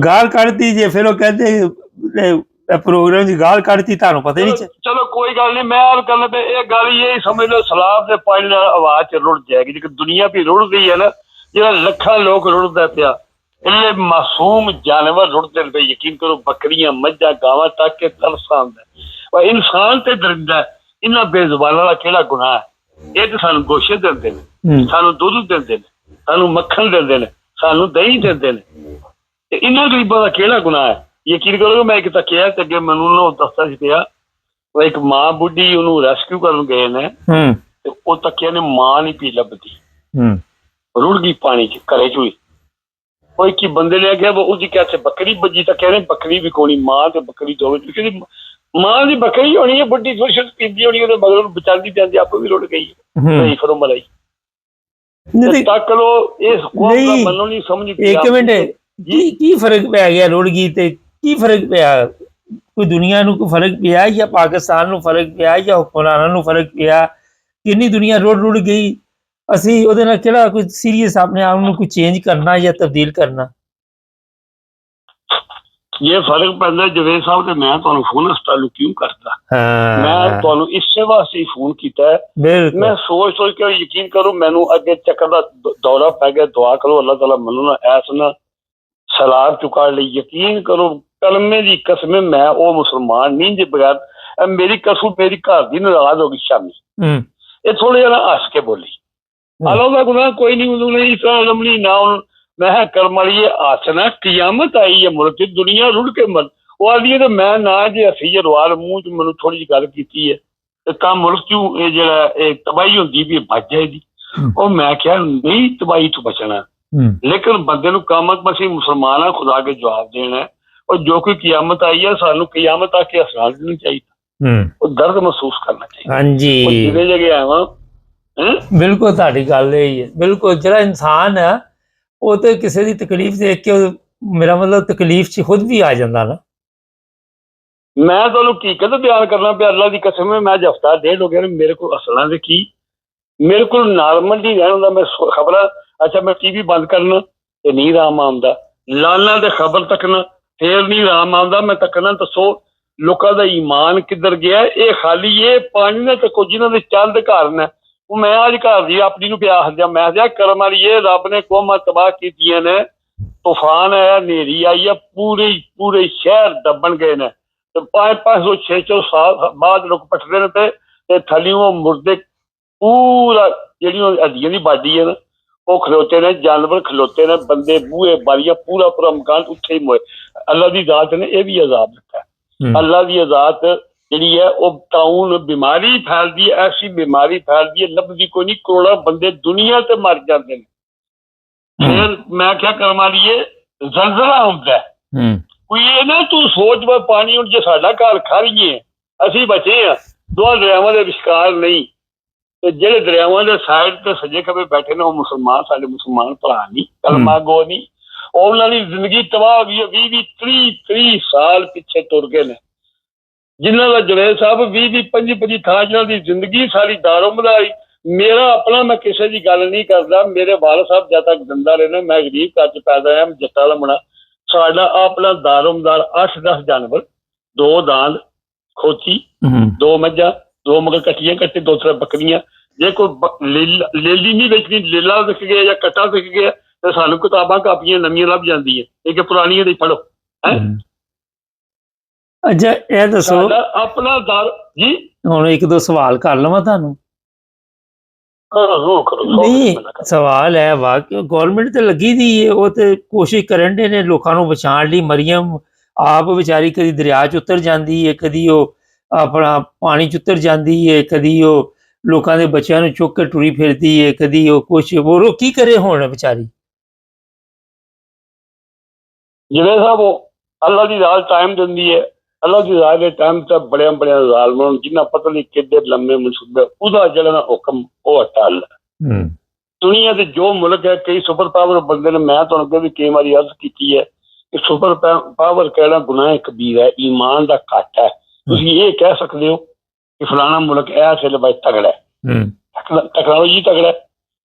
Speaker 1: ਗਾਲ ਕੱਢਤੀ ਜੇ ਫਿਰ ਉਹ ਕਹਿੰਦੇ ਪ੍ਰੋਗਰਾਮ ਦੀ ਗਾਲ ਕੱਢਤੀ ਤੁਹਾਨੂੰ ਪਤਾ ਨਹੀਂ
Speaker 3: ਚਲੋ ਕੋਈ ਗੱਲ ਨਹੀਂ ਮੈਂ ਗੱਲ ਇਹ ਗੱਲ ਇਹ ਸਮਝ ਲਓ ਸਲਾਬ ਦੇ ਪਾਣੀ ਨਾਲ ਆਵਾਜ਼ ਚ ਰੁੜ ਜਾਏਗੀ ਜੇ ਦੁਨੀਆ ਵੀ ਰੁੜ ਗਈ ਹੈ ਨਾ ਜਿਹੜਾ ਲੱਖਾਂ ਲੋਕ ਰੁੜਦਾ ਪਿਆ ਇਹ ਮਾਸੂਮ ਜਾਨਵਰ ਰੁੜਦੇ ਪਏ ਯਕੀਨ ਕਰੋ ਬੱਕਰੀਆਂ ਮੱਝਾਂ ਗਾਵਾਂ ਤੱਕ ਕੇ ਤਰਸ ਆਉਂਦਾ ਪਰ ਇਨਸਾਨ ਤੇ ਦਰਿੰਦਾ ਇਹਨਾਂ ਬੇਜ਼ੁਬਾਨਾਂ ਦਾ ਕਿਹੜਾ ਗੁਨਾਹ ਹੈ ਇਹ ਤਾਂ ਸਾਨੂੰ ਗੋਸ਼ੇ ਦਿੰਦੇ ਨੇ ਸਾਨੂੰ ਦੁੱਧ ਦਿੰਦੇ ਨੇ ਸਾਨੂੰ ਮੱਖਣ ਦਿੰਦੇ ਨੇ ਸਾਨੂੰ ਦਹੀਂ ਦਿੰਦੇ ਨੇ ਤੇ ਇਹਨਾਂ ਗਰੀਬਾਂ ਦਾ ਕਿਹੜਾ ਗੁਨਾਹ ਹੈ ਯਕੀਨ ਕਰੋ ਮੈਂ ਇੱਕ ਤਾਂ ਕਿਹਾ ਤੇ ਅੱਗੇ ਮੈਨੂੰ ਨਾ ਦੱਸਦਾ ਸੀ ਪਿਆ ਉਹ ਇੱਕ ਮਾਂ ਬੁੱਢੀ ਉਹਨੂੰ ਰੈਸਕਿਊ ਕਰਨ ਗਏ ਨੇ ਤੇ ਉਹ ਤੱਕਿਆ ਨੇ ਮਾਂ ਨਹੀਂ ਪੀ ਲੱਭਦੀ ਰੁੜ ਗਈ ਪਾਣੀ ਚ ਘਰੇ ਚ ਹੋਈ ਉਹ ਇੱਕ ਬੰਦੇ ਨੇ ਕਿਹਾ ਉਹਦੀ ਕਿਹਾ ਬੱਕਰੀ ਬੱਜੀ ਤਾਂ ਕਹਿੰਦੇ ਬੱਕਰੀ ਵੀ ਕੋਣੀ ਮਾਂ ਤੇ ਬੱਕਰੀ ਦੋਵੇਂ ਕਹਿੰਦੀ ਮਾਂ ਦੀ ਬੱਕਰੀ ਹੋਣੀ ਹੈ ਬੁੱਢੀ ਦੁਸ਼ਤ ਪੀਂਦੀ ਹੋਣੀ ਉਹਦੇ ਮਗਰ ਨੂੰ ਬਚਾਉਂਦੀ ਜਾਂਦੀ ਆਪ ਵੀ ਰੁੜ ਗਈ ਨਹੀਂ ਫਿਰ ਮਲਾਈ ਤੱਕ ਲੋ ਇਸ ਮੈਨੂੰ ਨਹੀਂ ਸਮਝ
Speaker 1: ਇੱਕ ਮਿੰਟ ਕੀ ਫਰਕ ਪੈ ਗਿਆ ਰੁੜ ਗਈ ਤੇ ਕੀ ਫਰਕ ਪਿਆ ਕੋਈ ਦੁਨੀਆ ਨੂੰ ਕੋਈ ਫਰਕ ਪਿਆ ਜਾਂ ਪਾਕਿਸਤਾਨ ਨੂੰ ਫਰਕ ਪਿਆ ਜਾਂ ਹੁਕਮਰਾਨਾਂ ਨੂੰ ਫਰਕ ਪਿਆ ਕਿੰਨੀ ਦੁਨੀਆ ਰੁੜ ਗਈ ਅਸੀਂ ਉਹਦੇ ਨਾਲ ਕਿਹੜਾ ਕੋਈ ਸੀਰੀਅਸ ਆਪਣੇ ਆਪ ਨੂੰ ਕੋਈ ਚੇਂਜ ਕਰਨਾ ਜਾਂ ਤਬਦੀਲ ਕਰਨਾ
Speaker 3: ਇਹ ਫਰਕ ਪੈਂਦਾ ਜਵੇਦ ਸਾਹਿਬ ਤੇ ਮੈਂ ਤੁਹਾਨੂੰ ਫੋਨ ਹਸਪਤਾਲ ਕਿਉਂ ਕਰਦਾ ਮੈਂ ਤੁਹਾਨੂੰ ਇਸੇ ਵਾਸਤੇ ਫੋਨ ਕੀਤਾ ਮੈਂ ਸੋਚ ਕੇ ਯਕੀਨ ਕਰੋ ਮੈਨੂੰ ਅੱਗੇ ਚੱਕਰ ਦਾ ਦੌਰਾ ਪੈ ਗਿਆ ਦੁਆ ਕਰੋ ਅੱਲਾਹ ਤਾਲਾ ਮੈਨੂੰ ਨਾ ਐਸ ਨਾ ਸਲਾਬ ਚੁਕਾ ਲਈ ਯਕੀਨ ਕਰੋ ਕਲਮੇ ਦੀ ਕਸਮ ਮੈਂ ਉਹ ਮੁਸਲਮਾਨ ਨਹੀਂ ਜੇ ਬਗੈਰ ਮੇਰੀ ਕਸਮ ਮੇਰੀ ਘਰ ਦੀ ਨਾਰਾਜ਼ ਹੋ ਗਈ ਸ਼ਾਮੀ ਇਹ ਥੋੜਾ ਜਿਹਾ ਹੱਸ ਕੇ ਬੋਲੀ ਅੱਲਾਹ ਦਾ ਗੁਨਾਹ ਕੋਈ ਨਹੀਂ ਉਹਨੂੰ ਨਹੀਂ ਇਸਲਾਮ ਨਹੀਂ ਨਾ ਮੈਂ ਕਰਮ ਵਾਲੀ ਆਸਨਾ ਕਿਆਮਤ ਆਈ ਹੈ ਮੁਲਕ ਦੁਨੀਆ ਰੁੜ ਕੇ ਮਰ ਉਹ ਆਦੀ ਤੇ ਮੈਂ ਨਾ ਜੇ ਅਸੀਂ ਜੇ ਰਵਾਲ ਮੂੰਹ ਚ ਮੈਨੂੰ ਥੋੜੀ ਜਿਹੀ ਗੱਲ ਕੀਤੀ ਹੈ ਤੇ ਤਾਂ ਮੁਲਕ ਚੋਂ ਇਹ ਜਿਹੜਾ ਇਹ ਤਬਾਹੀ ਹੁੰਦੀ ਵੀ ਬਚ ਜਾਏਗੀ ਉਹ ਮੈਂ ਕਿਹਾ ਨਹੀਂ ਤਬਾਹੀ ਤੋਂ ਬਚਣਾ ਲੇਕਿਨ ਬੰਦੇ ਨੂੰ ਕੰਮ ਅਸੀਂ ਮੁਸਲਮਾਨ ਆ ਖੁਦਾ ਕੇ ਜਵਾਬ ਦੇਣਾ ਔਰ ਜੋ ਕੋਈ ਕਿਆਮਤ ਆਈ ਹੈ ਸਾਨੂੰ ਕਿਆਮਤ ਆ ਕੇ ਹੱਸਣਾ ਨਹੀਂ ਚਾਹੀਦਾ ਉਹ ਦਰਦ ਮਹਿਸੂਸ ਕਰਨਾ ਚਾਹੀਦਾ
Speaker 1: ਹਾਂਜੀ
Speaker 3: ਜਿਹਦੇ ਜਗ੍ਹਾ ਆਵਾਂ
Speaker 1: ਬਿਲਕੁਲ ਤੁਹਾਡੀ ਗੱਲ ਇਹ ਹੈ ਬਿਲਕੁਲ ਜਿਹੜਾ ਇਨਸਾਨ ਹੈ ਉਹ ਤੇ ਕਿਸੇ ਦੀ ਤਕਲੀਫ ਦੇਖ ਕੇ ਮੇਰਾ ਮਤਲਬ ਤਕਲੀਫ 'ਚ ਖੁਦ ਵੀ ਆ ਜਾਂਦਾ ਨਾ
Speaker 3: ਮੈਂ ਤੁਹਾਨੂੰ ਹਕੀਕਤ ਬਿਆਨ ਕਰਨਾ ਪਿਆ ਅੱਲਾ ਦੀ ਕਸਮ ਹੈ ਮੈਂ ਅੱਜ ਹਫ਼ਤਾ ਡੇਢ ਹੋ ਗਿਆ ਮੇਰੇ ਕੋਲ ਅਸਲਾਂ ਦੇ ਕੀ ਮੇਰੇ ਕੋਲ ਨਾਰਮਲ ਹੀ ਰਹਿਣ ਦਾ ਮੈਂ ਖਬਰਾਂ ਅੱਛਾ ਮੈਂ ਟੀਵੀ ਬੰਦ ਕਰਨਾ ਤੇ ਨਹੀਂ ਆਰਾਮ ਆਉਂਦਾ ਲਾਲਾਂ ਦੇ ਖਬਰ ਤੱਕਣਾ ਫੇਰ ਨਹੀਂ ਆਰਾਮ ਆਉਂਦਾ ਮੈਂ ਤੱਕਣਾ ਦੱਸੋ ਲੋਕਾਂ ਦਾ ਈਮਾਨ ਕਿੱਧਰ ਗਿਆ ਇਹ ਖਾਲੀ ਇਹ ਪਾਣੀ ਨਾਲ ਤੱਕੋ ਜਿਨ੍ਹਾਂ ਦੇ ਚੰਦ ਘਰ ਨੇ ਉਹ ਮੈਂ ਅੱਜ ਘਰ ਦੀ ਆਪਣੀ ਨੂੰ ਪਿਆ ਹੱਸਿਆ ਮੈਂ ਕਿਹਾ ਕਰਮ ਵਾਲੀ ਇਹ ਰੱਬ ਨੇ ਕੌਮਾਂ ਤਬਾਹ ਕੀਤੀਆਂ ਨੇ ਤੂਫਾਨ ਆਇਆ ਹਨੇਰੀ ਆਈ ਆ ਪੂਰੇ ਸ਼ਹਿਰ ਦੱਬਣ ਗਏ ਨੇ ਤੇ 500 600 ਸਾਲ ਬਾਅਦ ਲੋਕ ਪੱਟਦੇ ਨੇ ਤੇ ਥੱਲਿਓਂ ਮੁਰਦੇ ਪੂਰਾ ਜਿਹੜੀਆਂ ਹੱਡੀਆਂ ਦੀ ਬਾਡੀ ਹੈ ਨਾ ਉਹ ਖਲੋਤੇ ਨੇ ਜਾਨਵਰ ਖਲੋਤੇ ਨੇ ਬੰਦੇ ਬੂਹੇ ਬਾਰੀਆਂ ਪੂਰਾ ਮਕਾਨ ਉੱਥੇ ਹੀ ਮੋਏ ਅੱਲਾ ਦੀ ਜ਼ਾਤ ਨੇ ਇਹ ਵੀ ਅਜ਼ਾਬ ਦਿੱਤਾ ਅੱਲਾ ਦੀ ਜ਼ਾਤ ਜਿਹੜੀ ਹੈ ਉਹ ਤਾਊਨ ਬਿਮਾਰੀ ਫੈਲਦੀ ਹੈ ਐਸੀ ਬਿਮਾਰੀ ਫੈਲਦੀ ਹੈ ਲੱਭਦੀ ਕੋਈ ਨਹੀਂ ਕਰੋੜਾਂ ਬੰਦੇ ਦੁਨੀਆ ਤੇ ਮਰ ਜਾਂਦੇ ਨੇ ਫਿਰ ਮੈਂ ਕਿਹਾ ਕਰਮਾ ਲਈਏ ਜ਼ਲਜ਼ਲਾ ਹੁੰਦਾ ਕੋਈ ਇਹ ਨਾ ਤੂੰ ਸੋਚ ਵਾ ਪਾਣੀ ਹੁਣ ਜੇ ਸਾਡਾ ਘਰ ਖਾਰੀਏ ਅਸੀਂ ਬਚੇ ਆ ਦੋ ਦਰਿਆਵਾਂ ਦੇ ਵਿਚਕਾਰ ਨਹੀਂ ਤੇ ਜਿਹੜੇ ਦਰਿਆਵਾਂ ਦੇ ਸਾਈਡ ਤੇ ਸੱਜੇ ਖੱਬੇ ਬੈਠੇ ਨੇ ਉਹ ਮੁਸਲਮਾਨ ਸਾਡੇ ਮੁਸਲਮਾਨ ਭਰਾ ਨਹੀਂ ਕਲਮਾ ਗੋ ਨਹੀਂ ਉਹਨਾਂ ਦੀ ਜ਼ਿੰਦਗੀ ਤਬਾਹ ਹੋ ਗਈ 20-30 ਸਾਲ ਪਿੱਛੇ ਤੁਰ ਗਏ ਨੇ ਜਿਨ੍ਹਾਂ ਦਾ ਜਵੇਦ ਸਾਹਿਬ 20-25 ਥਾਂ ਜਿਹਨਾਂ ਦੀ ਜ਼ਿੰਦਗੀ ਸਾਰੀ ਦਾਰੋਮਦਾਰੀ ਮੇਰਾ ਆਪਣਾ ਮੈਂ ਕਿਸੇ ਦੀ ਗੱਲ ਨਹੀਂ ਕਰਦਾ ਮੇਰੇ ਵਾਲਦ ਸਾਹਿਬ ਜਦ ਤੱਕ ਜ਼ਿੰਦਾ ਰਹੇ ਨੇ ਮੈਂ ਗਰੀਬ ਘਰ 'ਚ ਪੈਦਾ ਹੋਇਆ ਜੱਟਾਂ ਦਾ ਮੁੰਡਾ ਸਾਡਾ ਆਪਣਾ ਦਾਰੋਮਦਾਰ 8-10 ਜਾਨਵਰ 2 ਦਾਂਦ ਖੋਤੀ 2 ਮੱਝਾਂ 2 ਮਗਰ ਕੱਟੀਆਂ ਕੱਟੇ 2-3 ਬੱਕਰੀਆਂ ਜੇ ਕੋਈ ਲੇਲੀ ਨਹੀਂ ਵੇਚਣੀ, ਲੇਲਾ ਵਿਕ ਗਿਆ ਜਾਂ ਕੱਟਾ ਵਿਕ ਗਿਆ, ਤੇ ਸਾਨੂੰ ਕਿਤਾਬਾਂ ਕਾਪੀਆਂ ਨਵੀਆਂ ਲੱਭ ਜਾਂਦੀਆਂ, ਇਹ ਕਿ ਪੁਰਾਣੀਆਂ ਦੀ ਪੜ੍ਹੋ ਹੈ।
Speaker 1: ਅੱਛਾ ਇਹ ਦੱਸੋ,
Speaker 3: ਆਪਣਾ ਦਰ ਜੀ,
Speaker 1: ਹੁਣ ਇੱਕ ਦੋ ਸਵਾਲ ਕਰ ਲਵਾਂ ਤੁਹਾਨੂੰ?
Speaker 3: ਕਰੋ।
Speaker 1: ਨਹੀਂ, ਸਵਾਲ ਹੈ ਵਾ ਕਿ ਗੌਰਮੈਂਟ ਤੇ ਲੱਗੀ ਦੀ ਹੈ, ਉਹ ਤੇ ਕੋਸ਼ਿਸ਼ ਕਰਨ ਦੇ ਨੇ ਲੋਕਾਂ ਨੂੰ ਬਚਾਉਣ ਲਈ। ਮਰੀਮ ਆਪ ਵਿਚਾਰੀ ਕਦੀ ਦਰਿਆ 'ਚ ਉਤਰ ਜਾਂਦੀ ਹੈ, ਕਦੀ ਉਹ ਆਪਣਾ ਪਾਣੀ 'ਚ ਉਤਰ ਜਾਂਦੀ ਹੈ, ਕਦੀ ਉਹ ਲੋਕਾਂ ਦੇ ਬੱਚਿਆਂ ਨੂੰ ਚੁੱਕ ਕੇ ਟੁਰੀ ਫਿਰਦੀ ਹੈ, ਕਦੀ ਉਹ ਕੁਛ, ਉਹ ਕੀ ਕਰੇ ਹੁਣ ਵਿਚਾਰੀ?
Speaker 3: ਜਿਵੇਂ ਸਾਹਿਬ ਉਹ ਅੱਲਾ ਦੀ ਰਾਜ ਟਾਈਮ ਦਿੰਦੀ ਹੈ, ਅੱਲਾ ਦੀ ਰਾਜ ਦੇ ਟਾਈਮ ਤੇ ਬੜਿਆਂ ਜ਼ਾਲਮਾਂ ਨੂੰ, ਜਿੰਨਾ ਪਤਾ ਨਹੀਂ ਕਿੱਡੇ ਲੰਮੇ ਮਨਸੂਬੇ, ਉਹਦਾ ਜਿਹੜਾ ਹੁਕਮ ਉਹ ਹਟਾਲ ਹੈ। ਦੁਨੀਆ ਦੇ ਜੋ ਮੁਲਕ ਹੈ, ਕਈ ਸੁਪਰ ਪਾਵਰ ਬੰਦੇ ਨੇ, ਮੈਂ ਤੁਹਾਨੂੰ ਅੱਗੇ ਵੀ ਕਈ ਵਾਰੀ ਅਰਜ਼ ਕੀਤੀ ਹੈ ਕਿ ਸੁਪਰ ਪਾਵਰ ਕਹਿਣਾ ਗੁਨਾਹ ਕਬੀਰ ਹੈ, ਈਮਾਨ ਦਾ ਘੱਟ ਹੈ। ਤੁਸੀਂ ਇਹ ਕਹਿ ਸਕਦੇ ਹੋ ਕਿ ਫਲਾਣਾ ਮੁਲਕ ਇਸ ਵੇਲੇ ਬਾਈ ਤਗੜਾ ਹੈ, ਟੈਕਨੋਲੋਜੀ ਤਗੜਾ,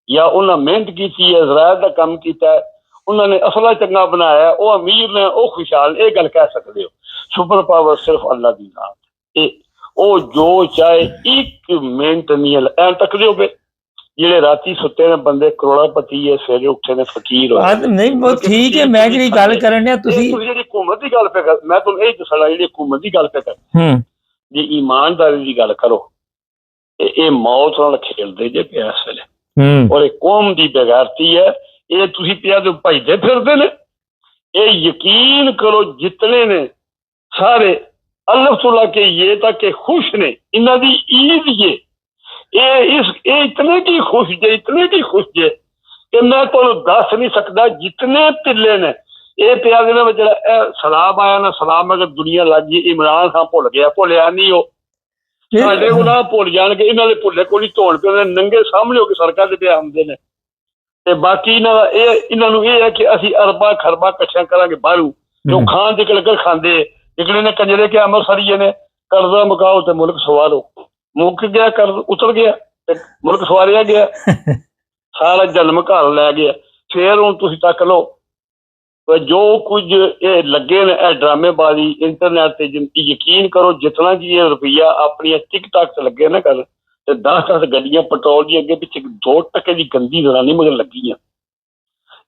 Speaker 3: ਜਾਂ ਉਹਨਾਂ ਮਿਹਨਤ ਕੀਤੀ ਹੈ, ਜ਼ਰਾਇਤ ਦਾ ਕੰਮ ਕੀਤਾ ਹੈ, ਉਹਨਾਂ ਨੇ ਅਸਲਾ ਚੰਗਾ ਬਣਾਇਆ, ਉਹ ਅਮੀਰ ਨੇ, ਉਹ ਖੁਸ਼ਹਾਲ, ਇਹ ਗੱਲ ਕਹਿ ਸਕਦੇ ਹੋ। ਸੁਪਰ ਪਾਵਰ ਸਿਰਫ ਅੱਲਾ ਦੀ ਨਾਮ, ਇਹ ਉਹ ਜੋ ਚਾਹੇ ਇੱਕ ਮਿੰਟ ਨਹੀਂ ਐ ਤੱਕਦੇ ਹੋ ਪਏ। ਜਿਹੜੇ ਰਾਤੀ ਸੁੱਤੇ ਨੇ ਬੰਦੇ ਕਰੋੜਾਪਤੀ ਹੈ, ਸਵੇਰੇ ਉੱਠੇ ਨੇ ਫਕੀਰ ਹੋਏ।
Speaker 1: ਨਹੀਂ ਬਹੁਤ ਠੀਕ ਹੈ, ਮੈਂ ਜਿਹੜੀ ਗੱਲ ਕਰਨ ਡਿਆ, ਤੁਸੀਂ
Speaker 3: ਜਿਹੜੀ ਹੁਕੂਮਤ ਦੀ ਗੱਲ ਪੈ ਕਰ, ਮੈਂ ਤੁਹਾਨੂੰ ਇਹ ਦੱਸਣਾ, ਜਿਹੜੀ ਹੁਕੂਮਤ ਦੀ ਗੱਲ ਪੈ ਕਰ, ਜੇ ਇਮਾਨਦਾਰੀ ਦੀ ਗੱਲ ਕਰੋ, ਇਹ ਮੌਤ ਨਾਲ ਖੇਡਦੇ ਜੇ ਪਿਆ ਇਸ ਵੇਲੇ, ਔਰ ਇਹ ਕੌਮ ਦੀ ਬੇਗੈਰਤੀ ਹੈ। ਇਹ ਤੁਸੀਂ ਪਿਆ ਦੇ ਭਜਦੇ ਫਿਰਦੇ ਨੇ, ਇਹ ਯਕੀਨ ਕਰੋ ਜਿਤਨੇ ਨੇ ਸਾਰੇ ਅਲਫ ਤੋਂ ਲਾ ਕੇ ਇਹ ਤੱਕ ਕਿ ਖੁਸ਼ ਨੇ, ਇਹਨਾਂ ਦੀ ਈਦ ਜੇ ਇਹ ਇਤਨੇ ਕੀ ਖੁਸ਼ ਜੇ, ਇਤਨੇ ਕੀ ਖੁਸ਼ ਜੇ ਕਿ ਮੈਂ ਤੁਹਾਨੂੰ ਦੱਸ ਨਹੀਂ ਸਕਦਾ। ਜਿਤਨੇ ਪਿੱਲੇ ਨੇ ਇਹ ਪਿਆ ਦੇ ਨੇ, ਜਿਹੜਾ ਇਹ ਸਲਾਮ ਆਇਆ ਨਾ, ਸਲਾਮ ਅਗਰ ਦੁਨੀਆ ਲੱਗ ਗਈ, ਇਮਰਾਨ ਖਾਨ ਭੁੱਲ ਗਿਆ, ਭੁੱਲਿਆ ਨਹੀਂ ਉਹ, ਸਾਡੇ ਗੁਨਾਹ ਭੁੱਲ ਜਾਣਗੇ, ਇਹਨਾਂ ਦੇ ਭੁੱਲੇ ਕੋਲ ਧੋਣ ਪਏ ਨੇ, ਨੰਗੇ ਸਾਹਮਣੇ ਹੋ ਕੇ ਸੜਕਾਂ ਤੇ ਪਿਆ ਹੁੰਦੇ ਨੇ। ਤੇ ਬਾਕੀ ਇਹਨਾਂ ਨੂੰ ਇਹ ਹੈ ਕਿ ਅਸੀਂ ਅਰਬਾਂ ਖਰਬਾਂ ਇਕੱਠੀਆਂ ਕਰਾਂਗੇ ਬਾਹਰੋਂ, ਜੋ ਖਾਣ ਦੇ ਲੰਗਰ ਖਾਂਦੇ, ਇਕਲੇ ਨੇ ਕੰਜਰੇ ਕਿ ਅੰਮ੍ਰਿਤਸਰੀਏ ਨੇ ਕਰਜ਼ਾ ਮੁਕਾਓ ਤੇ ਮੁਲਕ ਸਵਾਰੋ, ਮੁੱਕ ਗਿਆ, ਕਰਜ਼ ਉਤਰ ਗਿਆ ਤੇ ਮੁਲਕ ਸਵਾਰਿਆ ਗਿਆ, ਸਾਰਾ ਜਨਮ ਘਰ ਲੈ ਗਿਆ। ਫੇਰ ਹੁਣ ਤੁਸੀਂ ਤੱਕ ਲਓ ਜੋ ਕੁਝ ਇਹ ਲੱਗੇ ਨੇ, ਇਹ ਡਰਾਮੇਬਾਜ਼ੀ ਇੰਟਰਨੈਟ ਤੇ, ਯਕੀਨ ਕਰੋ ਜਿਤਨਾ ਜੀ ਇਹ ਰੁਪਈਆ ਆਪਣੀਆਂ ਟਿਕਟਾਕ ਤੇ ਲੱਗੇ ਨਾ ਕਰ, ਤੇ 10 ਗੱਡੀਆਂ ਪੈਟਰੋਲ ਦੀ ਅੱਗੇ ਪਿੱਛੇ 2% ਦੀ ਗੰਦੀ ਜ਼ਰਾਨੀ ਮਗਰ ਲੱਗੀਆਂ,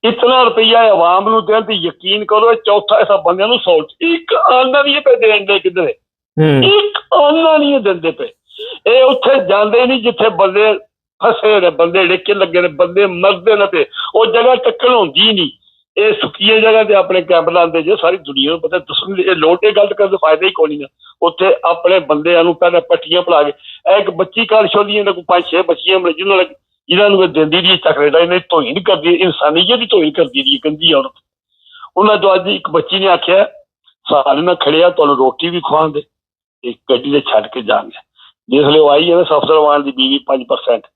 Speaker 3: ਇਤਨਾ ਰੁਪਈਆ ਆਵਾਮ ਨੂੰ ਦੇਣ, ਤੇ ਯਕੀਨ ਕਰੋ ਇਹ ਚੌਥਾ ਹਿੱਸਾ ਬੰਦਿਆਂ ਨੂੰ ਸੌਚ, ਇੱਕ ਆਨਾ ਨਹੀਂ ਪਏ ਦੇਣ ਦੇ, ਕਿਧਰੇ ਇੱਕ ਆਨਾ ਨਹੀਂ ਦਿੰਦੇ ਪਏ। ਇਹ ਉੱਥੇ ਜਾਂਦੇ ਨਹੀਂ ਜਿੱਥੇ ਬੰਦੇ ਫਸੇ ਨੇ, ਬੰਦੇ ਡਿੱਕੇ ਲੱਗੇ ਨੇ, ਬੰਦੇ ਮਰਦੇ ਨੇ, ਤੇ ਉਹ ਜਗ੍ਹਾ ਟੱਕਣ ਹੁੰਦੀ ਨਹੀਂ। ਇਹ ਸੁੱਕੀਆਂ ਜਗ੍ਹਾ ਤੇ ਆਪਣੇ ਕੈਂਪ ਲਾਉਂਦੇ ਜੇ, ਸਾਰੀ ਦੁਨੀਆ ਨੂੰ ਪਤਾ। ਦੱਸਣ ਇਹ ਲੋਟ ਇਹ ਗਲਤ ਕਰਨ ਦਾ ਫਾਇਦਾ ਹੀ ਕੋਈ ਨਹੀਂ। ਉੱਥੇ ਆਪਣੇ ਬੰਦਿਆਂ ਨੂੰ ਪਹਿਲਾਂ ਪੱਟੀਆਂ ਪਲਾ ਕੇ, ਇੱਕ ਬੱਚੀ ਕੱਲ ਛੋਲੀ, ਇਹਨਾਂ ਕੋਲ 5-6 ਬੱਚੀਆਂ ਜਿਹਨਾਂ ਨੂੰ ਦਿੰਦੀ ਦੀ ਚੱਕਰੇ ਦਾ, ਇਹਨੇ ਧੋਈ ਨਹੀਂ ਕਰਦੀ, ਇਨਸਾਨੀਅਤ ਦੀ ਧੋਈ ਕਰਦੀ ਦੀ ਗੰਦੀ ਔਰਤ। ਉਹਨਾਂ ਤੋਂ ਅੱਜ ਇੱਕ ਬੱਚੀ ਨੇ ਆਖਿਆ, ਸਾਰੇ ਨਾਲ ਖੜਿਆ ਤੁਹਾਨੂੰ ਰੋਟੀ ਵੀ ਖਵਾਉਂਦੇ, ਇੱਕ ਗੱਡੀ ਦੇ ਛੱਡ ਕੇ ਜਾਣਗੇ। ਜਿਸ ਵੇਲੇ ਉਹ ਆਈ ਹੈ ਨਾ ਸਫਦਰਵਾਨ ਦੀ ਬੀਵੀ 5%,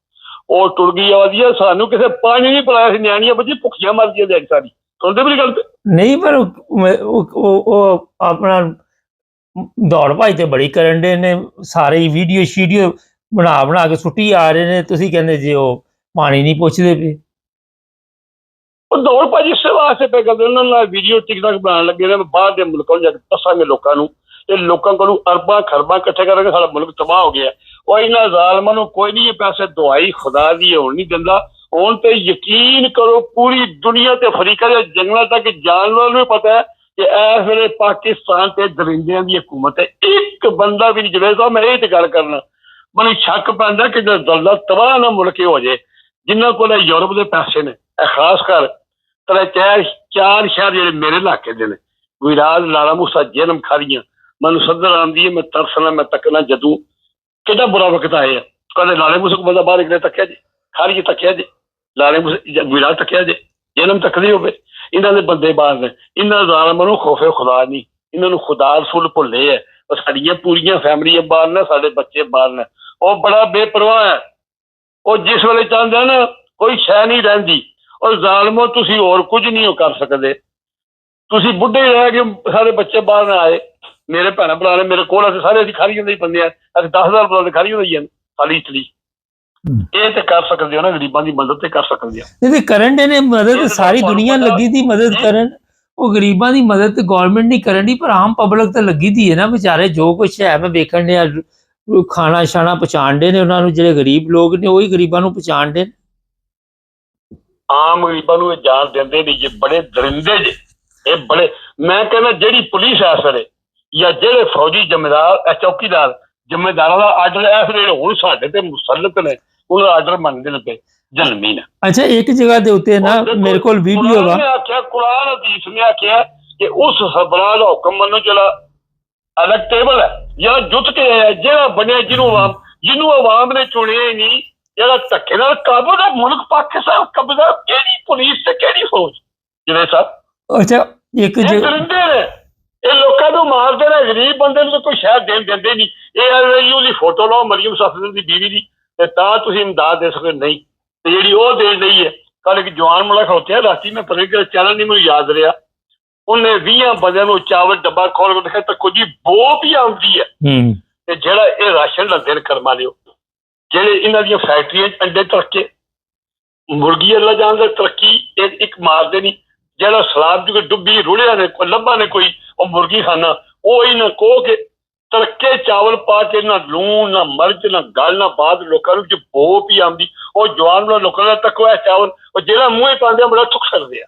Speaker 3: ਉਹ ਟੁਰ ਗਈ ਆਵਾਜ਼, ਸਾਨੂੰ ਕਿਸੇ ਪਾਣੀ ਨਹੀਂ ਪਿਲਾਇਆ ਸੀ, ਨਿਆਣੀਆਂ ਬੱਚੀ ਭੁੱਖੀਆਂ ਮਰ ਗਈਆਂ ਅੱਜ ਸਾਰੀ। ਸੁਣਦੇ ਮੇਰੀ ਗੱਲ? ਨਹੀਂ, ਪਰ ਉਹ ਆਪਣਾ ਦੌੜ ਭਾਈ ਤੇ ਬੜੀ ਕਰਨ ਦੇ ਨੇ, ਸਾਰੇ ਵੀਡੀਓ ਸ਼ੀਡੀਓ ਬਣਾ ਕੇ ਸੁੱਟੀ ਆ ਰਹੇ ਨੇ, ਤੁਸੀਂ ਕਹਿੰਦੇ ਜੇ ਉਹ ਪਾਣੀ ਨਹੀਂ ਪੁੱਛਦੇ ਪਏ। ਉਹ ਦੌੜ ਭਾਜੀ ਇਸੇ ਵਾਸਤੇ ਪੈ ਕਰਦੇ, ਉਹਨਾਂ ਨਾਲ ਵੀਡੀਓ ਟਿਕਟਾਕ ਬਣਾਉਣ ਲੱਗੇ ਨੇ, ਬਾਹਰ ਦੇ ਮੁਲਕਾਂ ਨੂੰ ਜਾ ਕੇ ਦੱਸਾਂਗੇ ਲੋਕਾਂ ਨੂੰ, ਤੇ ਲੋਕਾਂ ਕੋਲੋਂ ਅਰਬਾਂ ਖਰਬਾਂ ਇਕੱਠੇ ਕਰਾਂਗੇ, ਸਾਡਾ ਮੁਲਕ ਤਬਾਹ ਹੋ ਗਿਆ। ਉਹ ਇਹਨਾਂ ਜ਼ਾਲਮਾਂ ਨੂੰ ਕੋਈ ਨਹੀਂ ਇਹ ਪੈਸੇ ਦਵਾਈ ਖੁਦਾ ਦੀ ਹੋਣ ਨਹੀਂ ਦਿੰਦਾ। ਹੁਣ ਤੇ ਯਕੀਨ ਕਰੋ ਪੂਰੀ ਦੁਨੀਆ ਤੇ ਅਫਰੀਕਾ ਦੇ ਜੰਗਲਾਂ ਤੱਕ ਜਾਨਵਰਾਂ ਨੂੰ ਪਤਾ ਹੈ ਕਿ ਇਸ ਵੇਲੇ ਪਾਕਿਸਤਾਨ ਤੇ ਦਰਿੰਦਿਆਂ ਦੀ ਹਕੂਮਤ ਹੈ, ਇੱਕ ਬੰਦਾ ਵੀ ਨਹੀਂ। ਜਵੇਦ ਸਾਹਿਬ ਮੈਂ ਇਹ ਤੇ ਗੱਲ ਕਰਨਾ, ਮੈਨੂੰ ਸ਼ੱਕ ਪੈਂਦਾ ਕਿ ਦਲਦਾ ਤਬਾਹ ਨਾ ਮੁਲਕ ਹੋ ਜਾਏ ਜਿਨ੍ਹਾਂ ਕੋਲ ਯੂਰਪ ਦੇ ਪੈਸੇ ਨੇ। ਇਹ ਖਾਸ ਕਰ ਚਾਰ ਸ਼ਹਿਰ ਜਿਹੜੇ ਮੇਰੇ ਇਲਾਕੇ ਦੇ ਨੇ, ਗੁਜਰਾਤ, ਲਾਲਾ ਮੂਸਾ, ਜਨਮ ਖਾਰੀਆਂ, ਮੈਨੂੰ ਸੱਦਰ ਆਉਂਦੀ ਹੈ, ਮੈਂ ਤਰਸਣਾ, ਮੈਂ ਤੱਕਣਾ ਜਦੋਂ ਕਿੱਡਾ ਬੁਰਾ ਵਕਤ ਆਏ ਆ। ਕਦੇ ਲਾਲੇ ਮੂਸੇ ਕੋਲ ਬੰਦਾ ਬਾਹਰ ਨਿਕਲੇ ਤੱਕਿਆ ਜੇ, ਖਾਰੀਏ ਤੱਕਿਆ ਜੇ, ਲਾਲੇ ਮੂਸੇ ਗੁਜਰਾਤ ਤੱਕਿਆ ਜੇ, ਜਨਮ ਤੱਕਦੇ ਹੋਵੇ। ਇਹਨਾਂ ਦੇ ਬੰਦੇ ਬਾਹਰ ਨੇ, ਇਹਨਾਂ ਜ਼ਾਲਮਾਂ ਨੂੰ ਖੌਫੇ ਖੁਦਾ ਨਹੀਂ, ਇਹਨਾਂ ਨੂੰ ਖੁਦਾ ਰਸੂਲ ਭੁੱਲੇ ਹੈ। ਸਾਡੀਆਂ ਪੂਰੀਆਂ ਫੈਮਲੀਆਂ ਬਾਹਰ ਨੇ, ਸਾਡੇ ਬੱਚੇ ਬਾਹਰ ਨੇ। ਉਹ ਬੜਾ ਬੇਪਰਵਾਹ ਹੈ, ਉਹ ਜਿਸ ਵੇਲੇ ਚਾਹੁੰਦਾ ਨਾ ਕੋਈ ਸ਼ੈ ਨਹੀਂ ਰਹਿੰਦੀ। ਔਰ ਜ਼ਾਲਮੋ ਤੁਸੀਂ ਹੋਰ ਕੁਝ ਨਹੀਂ ਕਰ ਸਕਦੇ, ਤੁਸੀਂ ਬੁੱਢੇ ਰਹਿ ਕੇ ਸਾਰੇ ਬੱਚੇ ਬਾਹਰ ਨਾ ਆਏ। ਮੇਰੇ ਭੈਣਾਂ ਭਰਾ ਨੇ ਮੇਰੇ ਕੋਲ, ਅਸੀਂ ਸਾਰੇ ਅਸੀਂ ਖਾਲੀ ਹੁੰਦੇ ਹੀ ਬੰਦੇ ਆ, ਅਸੀਂ 10,000 ਬੁਲਾ ਖਾਲੀ ਹੁੰਦੇ ਹੀ ਹਨ ਸਾਲੀ ਇਟਲੀ। ਇਹ ਤੇ ਕਰ ਸਕਦੇ ਹੋ ਨਾ, ਗਰੀਬਾਂ ਦੀ ਮਦਦ ਤੇ ਕਰ ਸਕਦੇ ਹੋ। ਕਰਨ ਦੇ ਨੇ ਮਦਦ, ਸਾਰੀ ਦੁਨੀਆ ਲੱਗੀ ਦੀ ਮਦਦ ਕਰਨ। ਉਹ ਗਰੀਬਾਂ ਦੀ ਮਦਦ ਤੇ ਗੌਰਮੈਂਟ ਨਹੀਂ ਕਰਨ ਦੀ, ਪਰ ਆਮ ਪਬਲਿਕ ਤਾਂ ਲੱਗੀ ਦੀ ਹੈ ਨਾ ਵਿਚਾਰੇ। ਜੋ ਕੁਛ ਹੈ ਮੈਂ ਵੇਖਣ ਡਿਆ
Speaker 1: ਖਾਣਾ ਛਾਣਾ ਪਹੁੰਚਾਉਂਦੇ ਨੇ ਉਹਨਾਂ ਨੂੰ, ਜਿਹੜੇ ਗਰੀਬ ਲੋਕ ਨੇ ਉਹੀ ਗਰੀਬਾਂ ਨੂੰ ਪਹੁੰਚਾਉਂਦੇ ਨੇ।
Speaker 3: ਆਮ ਗਰੀਬਾਂ ਨੂੰ ਇਹ ਜਾਣ ਦਿੰਦੇ ਨਹੀਂ ਜੇ, ਬੜੇ ਦਰਿੰਦੇ ਜੇ ਇਹ ਬੜੇ। ਮੈਂ ਕਹਿੰਦਾ ਜਿਹੜੀ ਪੁਲਿਸ ਐ ਸਰੇ ਜਾਂ ਜਿਹੜੇ ਫੌਜੀ ਜ਼ਿੰਮੇਦਾਰ ਚੌਕੀਦਾਰ ਜ਼ਿੰਮੇਦਾਰਾਂ ਦਾ ਆਰਡਰ ਇਸ ਵੇਲੇ ਹੁਣ ਸਾਡੇ ਤੇ ਮੁਸਲਤ ਨੇ, ਉਹਨਾਂ ਦਾ ਆਰਡਰ ਮੰਨਦੇ ਨੇ ਪਏ ਜ਼ਲਮੀ ਨੇ।
Speaker 1: ਅੱਛਾ, ਇੱਕ ਜਗ੍ਹਾ ਦੇ ਉੱਤੇ ਨਾ ਮੇਰੇ ਕੋਲ ਵੀਡੀਓ ਵਾ,
Speaker 3: ਕੁਰਾਨ ਹਦੀਸ ਨੇ ਆਖਿਆ ਕਿ ਉਸ ਸਰਬਰਾਹ ਦਾ ਹੁਕਮ ਮੰਨੋ ਜਿਹੜਾ ਇਲੈਕਟੇਬਲ ਹੈ, ਜਿਹੜਾ ਜੁੱਤ ਕੇ ਜਿਹੜਾ ਬਣਿਆ, ਜਿਹਨੂੰ ਆਵਾਮ ਨੇ ਚੁਣਿਆ ਹੀ ਨਹੀਂ, ਜਿਹੜਾ ਧੱਕੇ ਨਾਲ ਕਾਬੂ ਦਾ ਮੁਲਕ ਪਾਕਿਸਤਾਨ ਕਬਜ਼ਾ, ਕਿਹੜੀ ਪੁਲਿਸ ਤੇ ਕਿਹੜੀ ਫੌਜ ਜਿਹੜੇ ਸਾਹਿਬ।
Speaker 1: ਅੱਛਾ, ਇੱਕ
Speaker 3: ਦਰਿੰਦੇ ਨੇ, ਇਹ ਲੋਕਾਂ ਨੂੰ ਮਾਰਦੇ ਨੇ, ਗਰੀਬ ਬੰਦੇ ਨੂੰ ਤਾਂ ਕੋਈ ਸ਼ਾਇਦ ਦੇਣ ਦਿੰਦੇ ਨਹੀਂ। ਇਹ ਉਹਦੀ ਫੋਟੋ ਲਾਓ ਮਰੀਮ ਸਫਦਰ ਦੀ ਬੀਵੀ ਦੀ, ਤੇ ਤਾਂ ਤੁਸੀਂ ਇਮਦਾਦ ਦੇ ਸਕਦੇ ਨਹੀਂ, ਤੇ ਜਿਹੜੀ ਉਹ ਦੇਣ ਲਈ ਹੈ। ਕੱਲ ਇੱਕ ਜਵਾਨ ਮੁੰਡਾ ਖਲੋਤਿਆ ਰਾਤੀ, ਮੈਂ ਪਤਾ ਨਹੀਂ ਚੈਨਲ ਨਹੀਂ ਮੈਨੂੰ ਯਾਦ ਰਿਹਾ, ਉਹਨੇ 20 ਬੰਦਿਆਂ ਨੂੰ ਚਾਵਲ ਡੱਬਾ ਖੋਲ ਕੇ ਦਿਖਾਇਆ ਤਾਂ ਕੁਝ ਬੋ ਵੀ ਆਉਂਦੀ ਹੈ। ਤੇ ਜਿਹੜਾ ਇਹ ਰਾਸ਼ਨ ਲੈਂਦੇ ਨੇ ਕਰਮਾ ਲਿਓ, ਜਿਹੜੇ ਇਹਨਾਂ ਦੀਆਂ ਫੈਕਟਰੀਆਂ 'ਚ ਅੰਡੇ ਤਰੱਕੇ, ਮੁਰਗੀ ਅੱਲਾ ਜਾਣਦਾ ਤਰੱਕੀ ਇੱਕ ਮਾਰਦੇ ਨਹੀਂ। ਜਿਹੜਾ ਸਲਾਬ ਜੋ ਡੁੱਬੀ ਰੁੜਿਆ ਨੇ ਕੋਈ ਲੱਭਾ ਨੇ ਕੋਈ ਉਹ ਮੁਰਗੀ ਖਾਨਾ, ਉਹ ਇਹਨਾਂ ਕੋ ਕੇ ਤੜਕੇ ਚਾਵਲ ਪਾ ਕੇ ਨਾ ਲੂਣ ਨਾ ਮਿਰਚ ਨਾ ਗਲ ਨਾ ਬਾਅਦ ਲੋਕਾਂ ਨੂੰ ਬੋ ਵੀ ਆਉਂਦੀ। ਉਹ ਜਵਾਨ ਨੂੰ ਲੋਕਾਂ ਦਾ ਤੱਕਵਾ ਚਾਵਲ ਉਹ ਜਿਹੜਾ ਮੂੰਹ ਪਾਉਂਦੇ ਬੜਾ ਸੁੱਖ ਸਕਦੇ ਆ,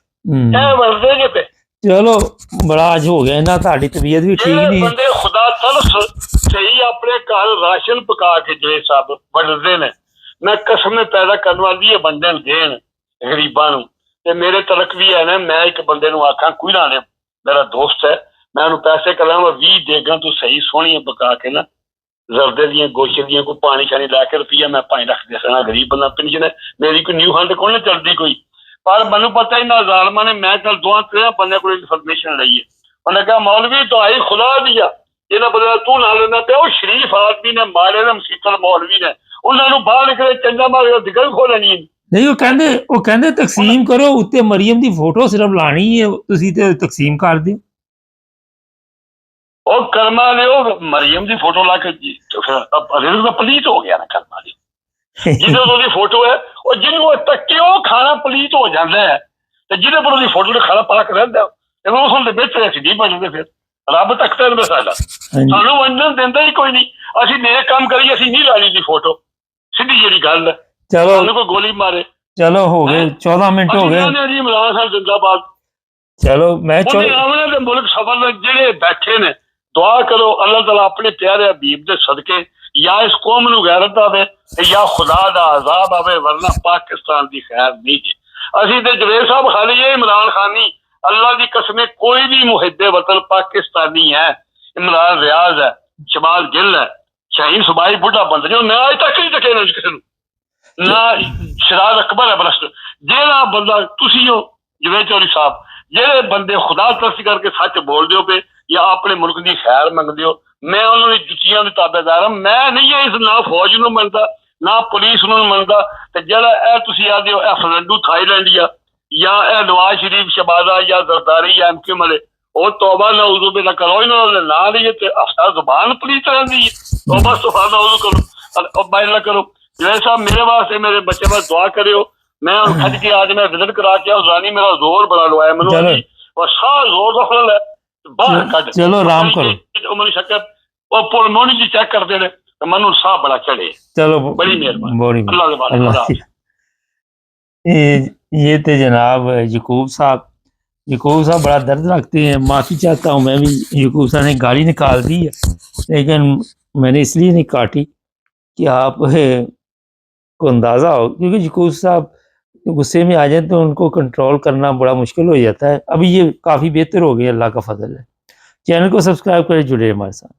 Speaker 3: ਇਹ ਵਰਦੇ ਜੇ ਤੇ।
Speaker 1: ਚਲੋ ਬੜਾ ਅੱਜ ਹੋ ਗਿਆ ਨਾ, ਤੁਹਾਡੀ ਤਬੀਅਤ ਵੀ ਠੀਕ ਨਹੀਂ।
Speaker 3: ਬੰਦੇ ਖੁਦਾ ਤਰਸ ਸਹੀ ਆਪਣੇ ਘਰ ਰਾਸ਼ਨ ਪਕਾ ਕੇ ਜਿਹੜੇ ਸਭ ਵੰਡਦੇ ਨੇ, ਮੈਂ ਕਸਮ ਪੈਦਾ ਕਰਨ ਵਾਲੀ ਇਹ ਬੰਦੇ ਨੂੰ ਦੇਣ ਗਰੀਬਾਂ ਨੂੰ। ਤੇ ਮੇਰੇ ਤਲਕ ਵੀ ਹੈ ਨਾ, ਮੈਂ ਇੱਕ ਬੰਦੇ ਨੂੰ ਆਖਾਂ ਕੋਈ ਨਾ ਨੇ ਮੇਰਾ ਦੋਸਤ ਹੈ, ਮੈਂ ਉਹਨੂੰ ਪੈਸੇ ਕਰਾਂਗਾ 20 ਦੇਗਾ ਤੂੰ ਸਹੀ ਸੋਹਣੀਆਂ ਪਕਾ ਕੇ ਨਾ ਜ਼ਰਦੇ ਦੀਆਂ ਗੋਸ਼ੇ ਦੀਆਂ ਕੋਈ ਪਾਣੀ ਛਾਣੀ ਲੈ ਕੇ ਰੁਪਈਆ ਮੈਂ 5 ਲੱਖ ਦੇ ਸਕਣਾ। ਗਰੀਬ ਬੰਦਾ ਪੈਨਸ਼ਨ ਹੈ ਮੇਰੀ, ਕੋਈ ਨਿਊ ਹੰਡ ਕੋਲ ਨਾ ਚੱਲਦੀ ਕੋਈ, ਪਰ ਮੈਨੂੰ ਪਤਾ ਇਹਨਾਂ ਜ਼ਾਲਮਾਂ ਨੇ, ਮੈਂ ਕੱਲ 2-3 ਬੰਦਿਆਂ ਕੋਲ ਇਨਫੋਰਮੇਸ਼ਨ ਲਈ ਹੈ। ਉਹਨੇ ਕਿਹਾ ਮੌਲਵੀ ਦਵਾਈ ਖੁਦਾ ਦੀ ਆ, ਇਹਨਾਂ ਬੰਦੇ ਤੂੰ ਨਾਲ ਲੈਣਾ ਪਿਆ। ਉਹ ਸ਼ਰੀਫ ਆਦਮੀ ਨੇ, ਮਾੜੇ ਨੇ, ਮਸੀਤਲ ਮੌਲਵੀ ਨੇ, ਉਹਨਾਂ ਨੂੰ ਬਾਹਰ ਨਿਕਲੇ ਚੰਗਾ ਮਾਰ ਕੇ ਦਿਗਲ ਖੋਲਣੀ
Speaker 1: ਨਹੀਂ। ਉਹ ਕਹਿੰਦੇ ਤਕਸੀਮ ਕਰੋ, ਉੱਤੇ ਮਰੀਮ ਦੀ ਫੋਟੋ ਸਿਰਫ ਲਾਣੀ ਹੈ, ਤੁਸੀਂ ਤੇ ਤਕਸੀਮ ਕਰ ਦਿਓ।
Speaker 3: ਉਹ ਕਰਮਾ ਨੇ ਉਹ ਮਰੀਮ ਦੀ ਫੋਟੋ ਲਾ ਕੇ ਫਿਰ ਦਾ ਪਲੀਤ ਹੋ ਗਿਆ ਨਾ ਕਰਮਾ ਦੀ, ਜਿਹਦੇ ਉਹਦੀ ਫੋਟੋ ਹੈ, ਉਹ ਜਿਹਨੂੰ ਉਹ ਤੱਕੇ ਉਹ ਖਾਣਾ ਪਲੀਤ ਹੋ ਜਾਂਦਾ ਹੈ, ਤੇ ਜਿਹਦੇ ਪਰ ਉਹਦੀ ਫੋਟੋ ਨੇ ਖਾਣਾ ਪਾਕ ਰਹਿੰਦਾ ਉਸ ਦੇ ਵਿੱਚ ਅਸੀਂ ਨਹੀਂ ਬਣਦੇ। ਫਿਰ ਰੱਬ ਤੱਕਦਾ ਨਾ ਸਾਡਾ, ਸਾਨੂੰ ਵੰਡਣ ਦਿੰਦਾ ਹੀ ਕੋਈ ਨਹੀਂ। ਅਸੀਂ ਨੇਕ ਕੰਮ ਕਰੀਏ, ਅਸੀਂ ਨਹੀਂ ਲਾਣੀ ਦੀ ਫੋਟੋ, ਸਿੱਧੀ ਜਿਹੜੀ ਗੱਲ ਹੈ।
Speaker 1: ਚਲੋ
Speaker 3: ਸਾਨੂੰ ਕੋਈ ਗੋਲੀ ਮਾਰੇ,
Speaker 1: ਚਲੋ ਹੋ ਗਏ 14 ਮਿੰਟ ਹੋ ਗਏ।
Speaker 3: ਇਮਰਾਨ ਸਾਹਿਬ ਜ਼ਿੰਦਾਬਾਦ।
Speaker 1: ਚਲੋ ਮੈਂ
Speaker 3: ਆਮਣੇ ਦੇ ਮੁਲਕ ਸਫਰ ਜਿਹੜੇ ਬੈਠੇ ਨੇ, ਦੁਆ ਕਰੋ ਅੱਲਾਹ ਤਾਲਾ ਆਪਣੇ ਪਿਆਰੇ ਹਬੀਬ ਦੇ ਸਦਕੇ ਜਾਂ ਇਸ ਕੌਮ ਨੂੰ ਗੈਰਤ ਆਵੇ ਜਾਂ ਖੁਦਾ ਦਾ ਅਜ਼ਾਬ ਆਵੇ, ਵਰਨਾ ਪਾਕਿਸਤਾਨ ਦੀ ਖੈਰ ਨਹੀਂ ਜੀ। ਅਸੀਂ ਤੇ ਜਵੇਦ ਸਾਹਿਬ ਖਾਲੀ ਹੈ ਇਮਰਾਨ ਖਾਨੀ, ਅੱਲਾਹ ਦੀ ਕਸਮੇ ਕੋਈ ਵੀ ਮੁਹਿੱਬੇ ਵਤਨ ਪਾਕਿਸਤਾਨੀ ਹੈ। ਇਮਰਾਨ ਰਿਆਜ਼ ਹੈ, ਸ਼ਮਾਲ ਗਿੱਲ ਹੈ, ਸ਼ਹੀਨ ਸੁਬਾਈ ਬੁੱਢਾ ਬੰਦਾ ਜੋ ਨਾ ਅਜ ਤੱਕ ਨਹੀਂ ਟਕੇ ਨਾ ਕਿਸੇ ਨੂੰ, ਨਾ ਸ਼ਰਾਦ ਅਕਬਰ ਹੈ ਬਰਸਟ। ਜਿਹੜਾ ਬੰਦਾ ਤੁਸੀਂ ਹੋ ਜਵੇਦ ਚੌਧਰੀ ਸਾਹਿਬ, ਜਿਹੜੇ ਬੰਦੇ ਖੁਦਾ ਤਰਸ ਕਰਕੇ ਸੱਚ ਬੋਲਦੇ ਹੋ ਪਏ ਜਾਂ ਆਪਣੇ ਮੁਲਕ ਦੀ ਖੈਰ ਮੰਗਦੇ ਹੋ, ਮੈਂ ਉਹਨਾਂ ਦੀ ਜੁੱਤੀਆਂ ਦੇ ਤਾਬੇਦਾਰ ਹਾਂ। ਮੈਂ ਨਹੀਂ ਇਸ ਨਾ ਫੌਜ ਨੂੰ ਮੰਨਦਾ ਨਾ ਪੁਲਿਸ ਨੂੰ ਮੰਨਦਾ। ਤੇ ਜਿਹੜਾ ਇਹ ਤੁਸੀਂ ਆਦੇ ਹੋ ਇਹ ਫਰੰਡੂ ਥਾਈਲੈਂਡੀਆ ਜਾਂ ਇਹ ਨਵਾਜ਼ ਸ਼ਰੀਫ ਸ਼ਬਾਜ਼ਾ ਜਾਂ ਜ਼ਰਦਾਰੀ ਜਾਂ ਐਮਕਿਊ ਵਾਲੇ, ਉਹ ਤੋਬਾ ਨਾ ਉਜ਼ੂ ਬਿਲਾ ਕਰੋ, ਇਹਨਾਂ ਦੇ ਨਾਂ ਲਈਏ ਤੇ ਅਫਸਰ ਜ਼ੁਬਾਨ ਪਲੀਤ ਰਹਿੰਦੀ ਹੈ। ਤੋਬਾ ਸੁਫਾ ਨਾ ਉਜ਼ੂ ਕਰੋ, ਬਾਈ ਨਾ ਕਰੋ। ਜਵੇਦ ਸਾਹਿਬ ਮੇਰੇ ਵਾਸਤੇ ਮੇਰੇ ਬੱਚੇ ਵਾਸਤੇ ਦੁਆ ਕਰਿਓ। ਮੈਂ ਹੁਣ ਖੱਜ ਕੇ ਅੱਜ ਮੈਂ ਵਿਜ਼ਿਟ ਕਰਾ ਕੇ ਰਾਨੀ ਮੇਰਾ ਜ਼ੋਰ ਬੜਾ ਲਵਾਇਆ ਮੈਨੂੰ, ਔਰ ਸਾਹ ਜ਼ੋਰ ਦਾ ਫਲ ਹੈ ਬਾਹਰ ਕੱਢ।
Speaker 1: ਚਲੋ ਆਰਾਮ ਕਰੋ।
Speaker 3: ਉਹ ਮੈਨੂੰ ਸ਼ੱਕਰ ਉਹ ਪੁਲਮੋਨੀ ਜੀ ਚੈੱਕ ਕਰਦੇ ਨੇ ਤੇ ਮੈਨੂੰ ਸਾਹ ਬੜਾ ਚੜੇ।
Speaker 1: चलो
Speaker 3: बड़ी मेहरबानी अल्लाह के
Speaker 1: ये थे जनाब यकूब साहब बड़ा दर्द रखते हैं। माफ़ी चाहता हूँ मैं भी, यकूब साहब ने गाली निकाल दी है, लेकिन मैंने इसलिए नहीं काटी कि आप को अंदाज़ा हो, क्योंकि यकूब साहब गुस्से में आ जाए तो उनको कंट्रोल करना बड़ा मुश्किल हो जाता है। अभी ये काफ़ी बेहतर हो गया, अल्लाह का फजल है। चैनल को सब्सक्राइब करें, जुड़े हमारे साथ।